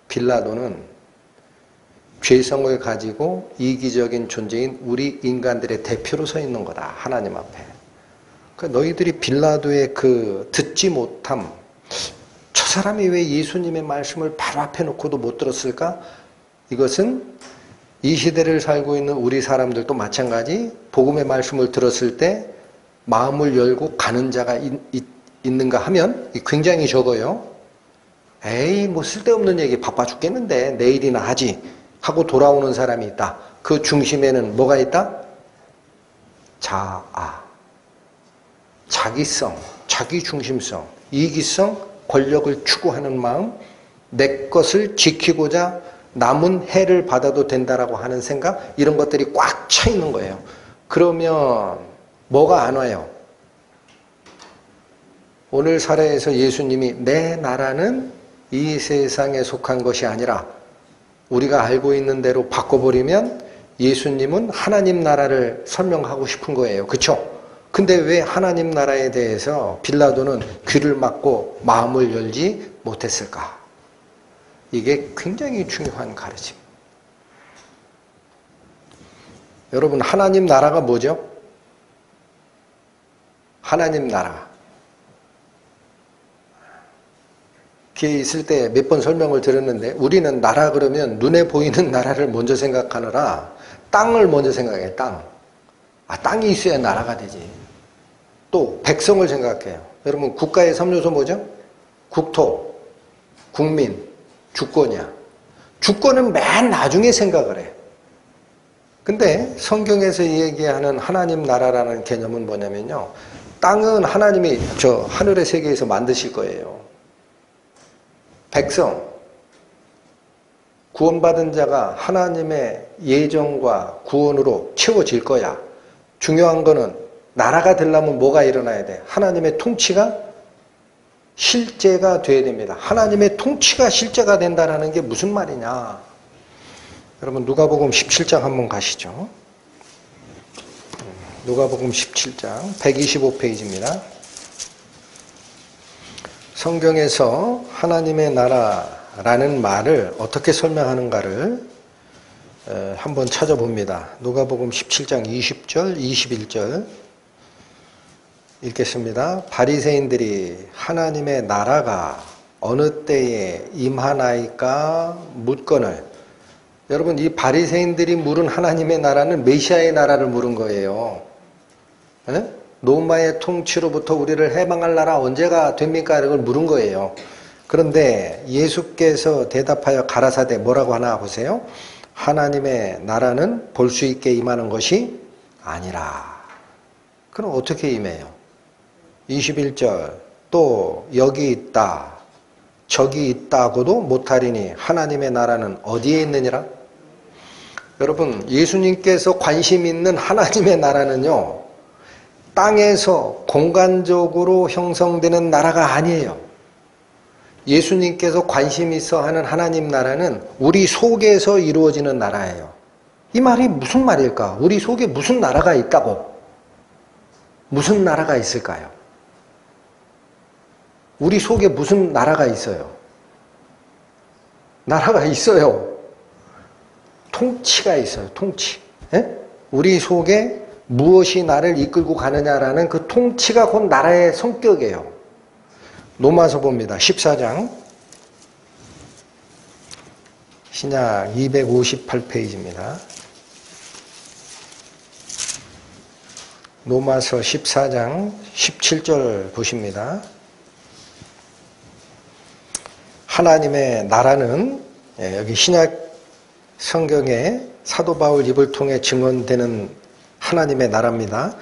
빌라도는 죄성을 가지고 이기적인 존재인 우리 인간들의 대표로 서 있는 거다. 하나님 앞에. 그러니까 너희들이 빌라도의 그 듣지 못함, 저 사람이 왜 예수님의 말씀을 바로 앞에 놓고도 못 들었을까? 이것은 이 시대를 살고 있는 우리 사람들도 마찬가지 복음의 말씀을 들었을 때 마음을 열고 가는 자가 있는가 하면 굉장히 적어요. 에이 뭐 쓸데없는 얘기 바빠 죽겠는데 내일이나 하지 하고 돌아오는 사람이 있다. 그 중심에는 뭐가 있다? 자아, 자기성, 자기중심성, 이기성, 권력을 추구하는 마음, 내 것을 지키고자 남은 해를 받아도 된다라고 하는 생각, 이런 것들이 꽉 차 있는 거예요. 그러면 뭐가 안 와요? 오늘 사례에서 예수님이 내 나라는 이 세상에 속한 것이 아니라 우리가 알고 있는 대로 바꿔버리면 예수님은 하나님 나라를 설명하고 싶은 거예요. 그렇죠? 근데 왜 하나님 나라에 대해서 빌라도는 귀를 막고 마음을 열지 못했을까? 이게 굉장히 중요한 가르침. 여러분, 하나님 나라가 뭐죠? 하나님 나라. 기회 있을 때 몇 번 설명을 드렸는데 우리는 나라 그러면 눈에 보이는 나라를 먼저 생각하느라 땅을 먼저 생각해요. 땅. 땅이 있어야 나라가 되지. 또 백성을 생각해요. 여러분, 국가의 3요소 뭐죠? 국토, 국민, 주권이야. 주권은 맨 나중에 생각을 해. 근데 성경에서 얘기하는 하나님 나라라는 개념은 뭐냐면요. 땅은 하나님이 저 하늘의 세계에서 만드실 거예요. 백성, 구원받은 자가 하나님의 예정과 구원으로 채워질 거야. 중요한 거는 나라가 되려면 뭐가 일어나야 돼? 하나님의 통치가 실제가 돼야 됩니다. 하나님의 통치가 실제가 된다는 게 무슨 말이냐? 여러분 누가복음 17장 한번 가시죠. 누가복음 17장 125페이지입니다. 성경에서 하나님의 나라라는 말을 어떻게 설명하는가를 한번 찾아봅니다. 누가복음 17장 20절, 21절 읽겠습니다. 바리새인들이 하나님의 나라가 어느 때에 임하나이까 묻거늘. 여러분, 이 바리새인들이 물은 하나님의 나라는 메시아의 나라를 물은 거예요. 에? 로마의 통치로부터 우리를 해방할 나라 언제가 됩니까? 이걸 물은 거예요. 그런데 예수께서 대답하여 가라사대 뭐라고 하나 보세요. 하나님의 나라는 볼 수 있게 임하는 것이 아니라. 그럼 어떻게 임해요? 21절 또 여기 있다 저기 있다고도 못하리니 하나님의 나라는 어디에 있느니라? 여러분, 예수님께서 관심 있는 하나님의 나라는요, 땅에서 공간적으로 형성되는 나라가 아니에요. 예수님께서 관심 있어 하는 하나님 나라는 우리 속에서 이루어지는 나라예요. 이 말이 무슨 말일까? 우리 속에 무슨 나라가 있다고? 무슨 나라가 있을까요? 우리 속에 무슨 나라가 있어요? 나라가 있어요. 통치가 있어요. 통치. 예? 우리 속에 무엇이 나를 이끌고 가느냐라는 그 통치가 곧 나라의 성격이에요. 로마서 봅니다. 14장. 신약 258페이지입니다. 로마서 14장 17절 보십니다. 하나님의 나라는, 여기 신약 성경에 사도 바울 입을 통해 증언되는 하나님의 나라입니다.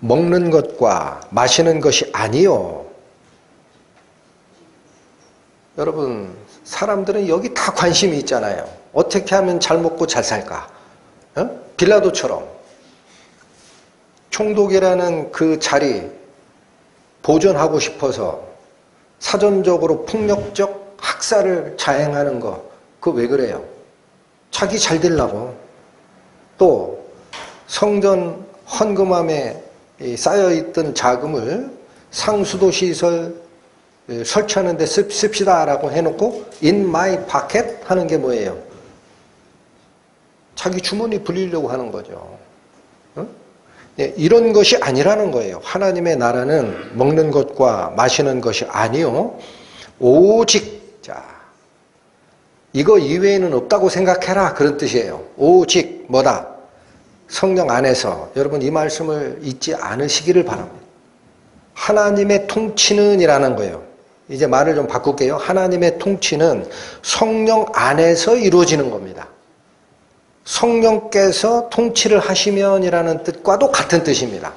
먹는 것과 마시는 것이 아니요. 여러분, 사람들은 여기 다 관심이 있잖아요. 어떻게 하면 잘 먹고 잘 살까? 빌라도처럼 총독이라는 그 자리 보존하고 싶어서 사전적으로 폭력적 학살을 자행하는 거, 그거 왜 그래요? 자기 잘 되려고. 또 성전 헌금함에 쌓여있던 자금을 상수도 시설 설치하는 데 씁시다 라고 해놓고 in my pocket 하는 게 뭐예요? 자기 주머니 불리려고 하는 거죠. 네, 이런 것이 아니라는 거예요. 하나님의 나라는 먹는 것과 마시는 것이 아니요. 오직, 자, 이거 이외에는 없다고 생각해라. 그런 뜻이에요. 오직 뭐다? 성령 안에서. 여러분 이 말씀을 잊지 않으시기를 바랍니다. 하나님의 통치는 이라는 거예요. 이제 말을 좀 바꿀게요. 하나님의 통치는 성령 안에서 이루어지는 겁니다. 성령께서 통치를 하시면이라는 뜻과도 같은 뜻입니다.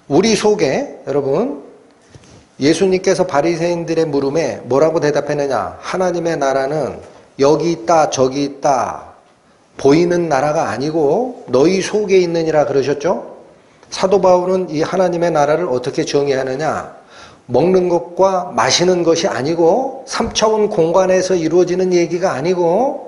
우리 속에 여러분 예수님께서 바리새인들의 물음에 뭐라고 대답했느냐? 하나님의 나라는 여기 있다 저기 있다 보이는 나라가 아니고 너희 속에 있느니라 그러셨죠? 사도 바울은 이 하나님의 나라를 어떻게 정의하느냐? 먹는 것과 마시는 것이 아니고 3차원 공간에서 이루어지는 얘기가 아니고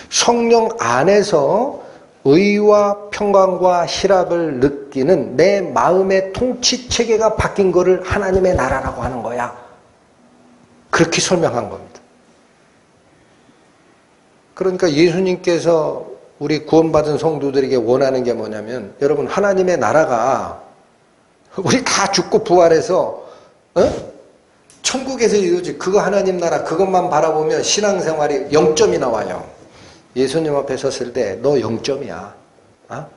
성령 안에서 의와 평강과 희락을 느끼는 내 마음의 통치체계가 바뀐 거를 하나님의 나라라고 하는 거야. 그렇게 설명한 겁니다. 그러니까 예수님께서 우리 구원받은 성도들에게 원하는 게 뭐냐면 여러분 하나님의 나라가 우리 다 죽고 부활해서 천국에서 이루어지 그거 하나님 나라 그것만 바라보면 신앙생활이 0점이 나와요. 예수님 앞에 섰을 때 너 0점이야. 다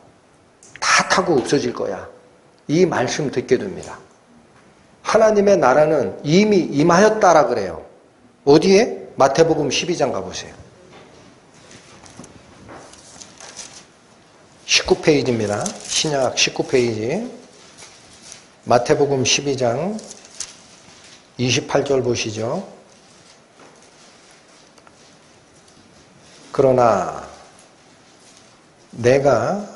타고 없어질 거야. 이 말씀 듣게 됩니다. 하나님의 나라는 이미 임하였다라 그래요. 어디에? 마태복음 12장 가보세요. 19페이지입니다. 신약 19페이지. 마태복음 12장 28절 보시죠. 그러나 내가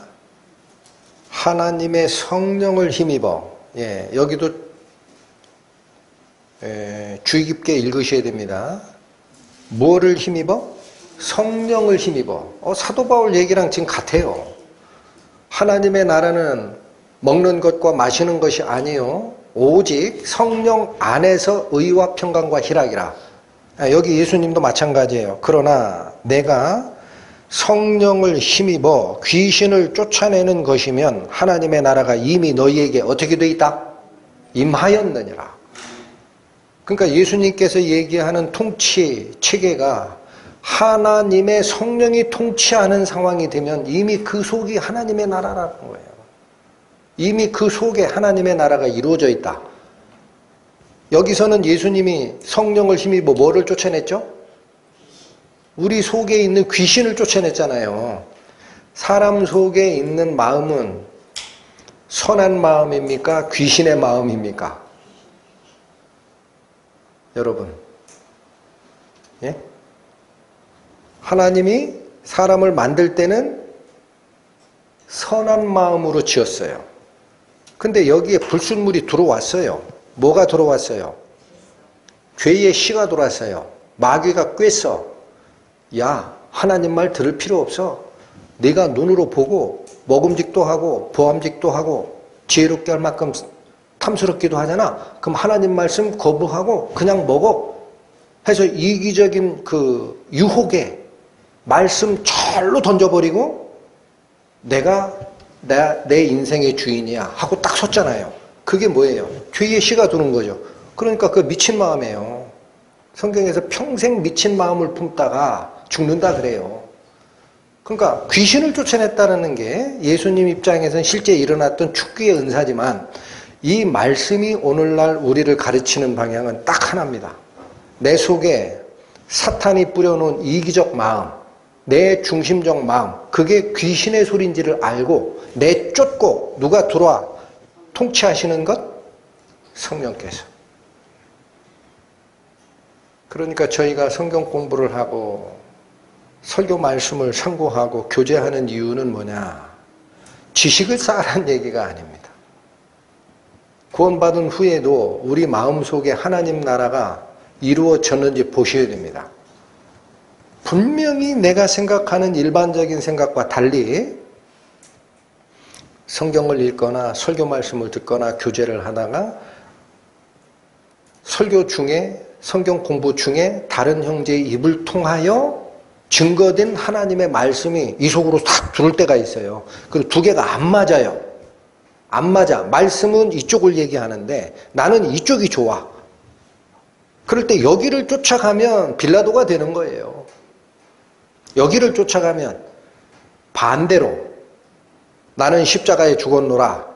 하나님의 성령을 힘입어, 여기도 주의 깊게 읽으셔야 됩니다. 뭐를 힘입어? 성령을 힘입어. 사도 바울 얘기랑 지금 같아요. 하나님의 나라는 먹는 것과 마시는 것이 아니요 오직 성령 안에서 의와 평강과 희락이라. 여기 예수님도 마찬가지예요. 그러나 내가 성령을 힘입어 귀신을 쫓아내는 것이면 하나님의 나라가 이미 너희에게 어떻게 돼 있다? 임하였느니라. 그러니까 예수님께서 얘기하는 통치 체계가 하나님의 성령이 통치하는 상황이 되면 이미 그 속이 하나님의 나라라는 거예요. 이미 그 속에 하나님의 나라가 이루어져 있다. 여기서는 예수님이 성령을 힘입어 뭐를 쫓아냈죠? 우리 속에 있는 귀신을 쫓아냈잖아요. 사람 속에 있는 마음은 선한 마음입니까? 귀신의 마음입니까? 여러분, 예? 하나님이 사람을 만들 때는 선한 마음으로 지었어요. 근데 여기에 불순물이 들어왔어요. 뭐가 들어왔어요? 죄의 씨가 들어왔어요. 마귀가 꿰서 야, 하나님 말 들을 필요 없어. 네가 눈으로 보고 먹음직도 하고 보암직도 하고 지혜롭게 할 만큼 탐스럽기도 하잖아. 그럼 하나님 말씀 거부하고 그냥 먹어. 해서 이기적인 그 유혹에 말씀 절로 던져버리고 내가 내 인생의 주인이야 하고 딱 섰잖아요. 그게 뭐예요? 죄의 씨가 도는 거죠. 그러니까 그 미친 마음이에요. 성경에서 평생 미친 마음을 품다가 죽는다 그래요. 그러니까 귀신을 쫓아냈다는 게 예수님 입장에서는 실제 일어났던 축기의 은사지만 이 말씀이 오늘날 우리를 가르치는 방향은 딱 하나입니다. 내 속에 사탄이 뿌려놓은 이기적 마음, 내 중심적 마음, 그게 귀신의 소리인지를 알고 내쫓고 누가 들어와 통치하시는 것? 성령께서. 그러니까 저희가 성경 공부를 하고 설교 말씀을 상고하고 교제하는 이유는 뭐냐? 지식을 쌓으라는 얘기가 아닙니다. 구원받은 후에도 우리 마음속에 하나님 나라가 이루어졌는지 보셔야 됩니다. 분명히 내가 생각하는 일반적인 생각과 달리 성경을 읽거나 설교 말씀을 듣거나 교제를 하다가 설교 중에 성경 공부 중에 다른 형제의 입을 통하여 증거된 하나님의 말씀이 이 속으로 탁 들어올 때가 있어요. 그리고 두 개가 안 맞아요. 안 맞아. 말씀은 이쪽을 얘기하는데 나는 이쪽이 좋아. 그럴 때 여기를 쫓아가면 빌라도가 되는 거예요. 여기를 쫓아가면 반대로 나는 십자가에 죽었노라.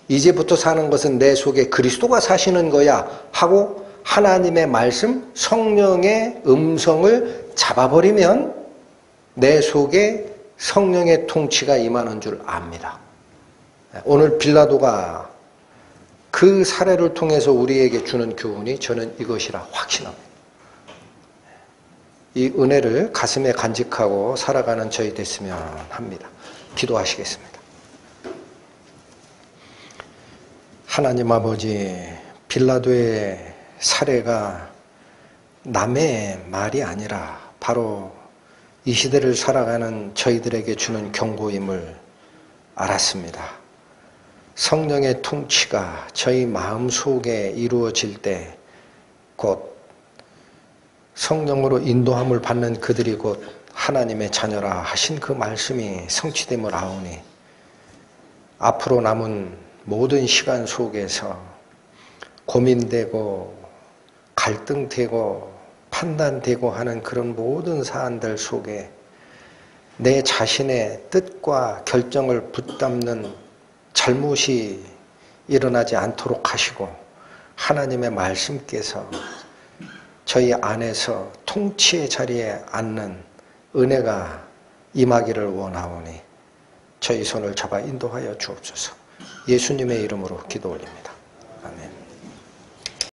이제부터 사는 것은 내 속에 그리스도가 사시는 거야 하고 하나님의 말씀, 성령의 음성을 잡아버리면 내 속에 성령의 통치가 임하는 줄 압니다. 오늘 빌라도가 그 사례를 통해서 우리에게 주는 교훈이 저는 이것이라 확신합니다. 이 은혜를 가슴에 간직하고 살아가는 저희 됐으면 합니다. 기도하시겠습니다. 하나님 아버지, 빌라도의 사례가 남의 말이 아니라 바로 이 시대를 살아가는 저희들에게 주는 경고임을 알았습니다. 성령의 통치가 저희 마음속에 이루어질 때 곧 성령으로 인도함을 받는 그들이 곧 하나님의 자녀라 하신 그 말씀이 성취됨을 아오니 앞으로 남은 모든 시간 속에서 고민되고 갈등되고 판단되고 하는 그런 모든 사안들 속에 내 자신의 뜻과 결정을 붙잡는 잘못이 일어나지 않도록 하시고 하나님의 말씀께서 저희 안에서 통치의 자리에 앉는 은혜가 임하기를 원하오니 저희 손을 잡아 인도하여 주옵소서. 예수님의 이름으로 기도 올립니다.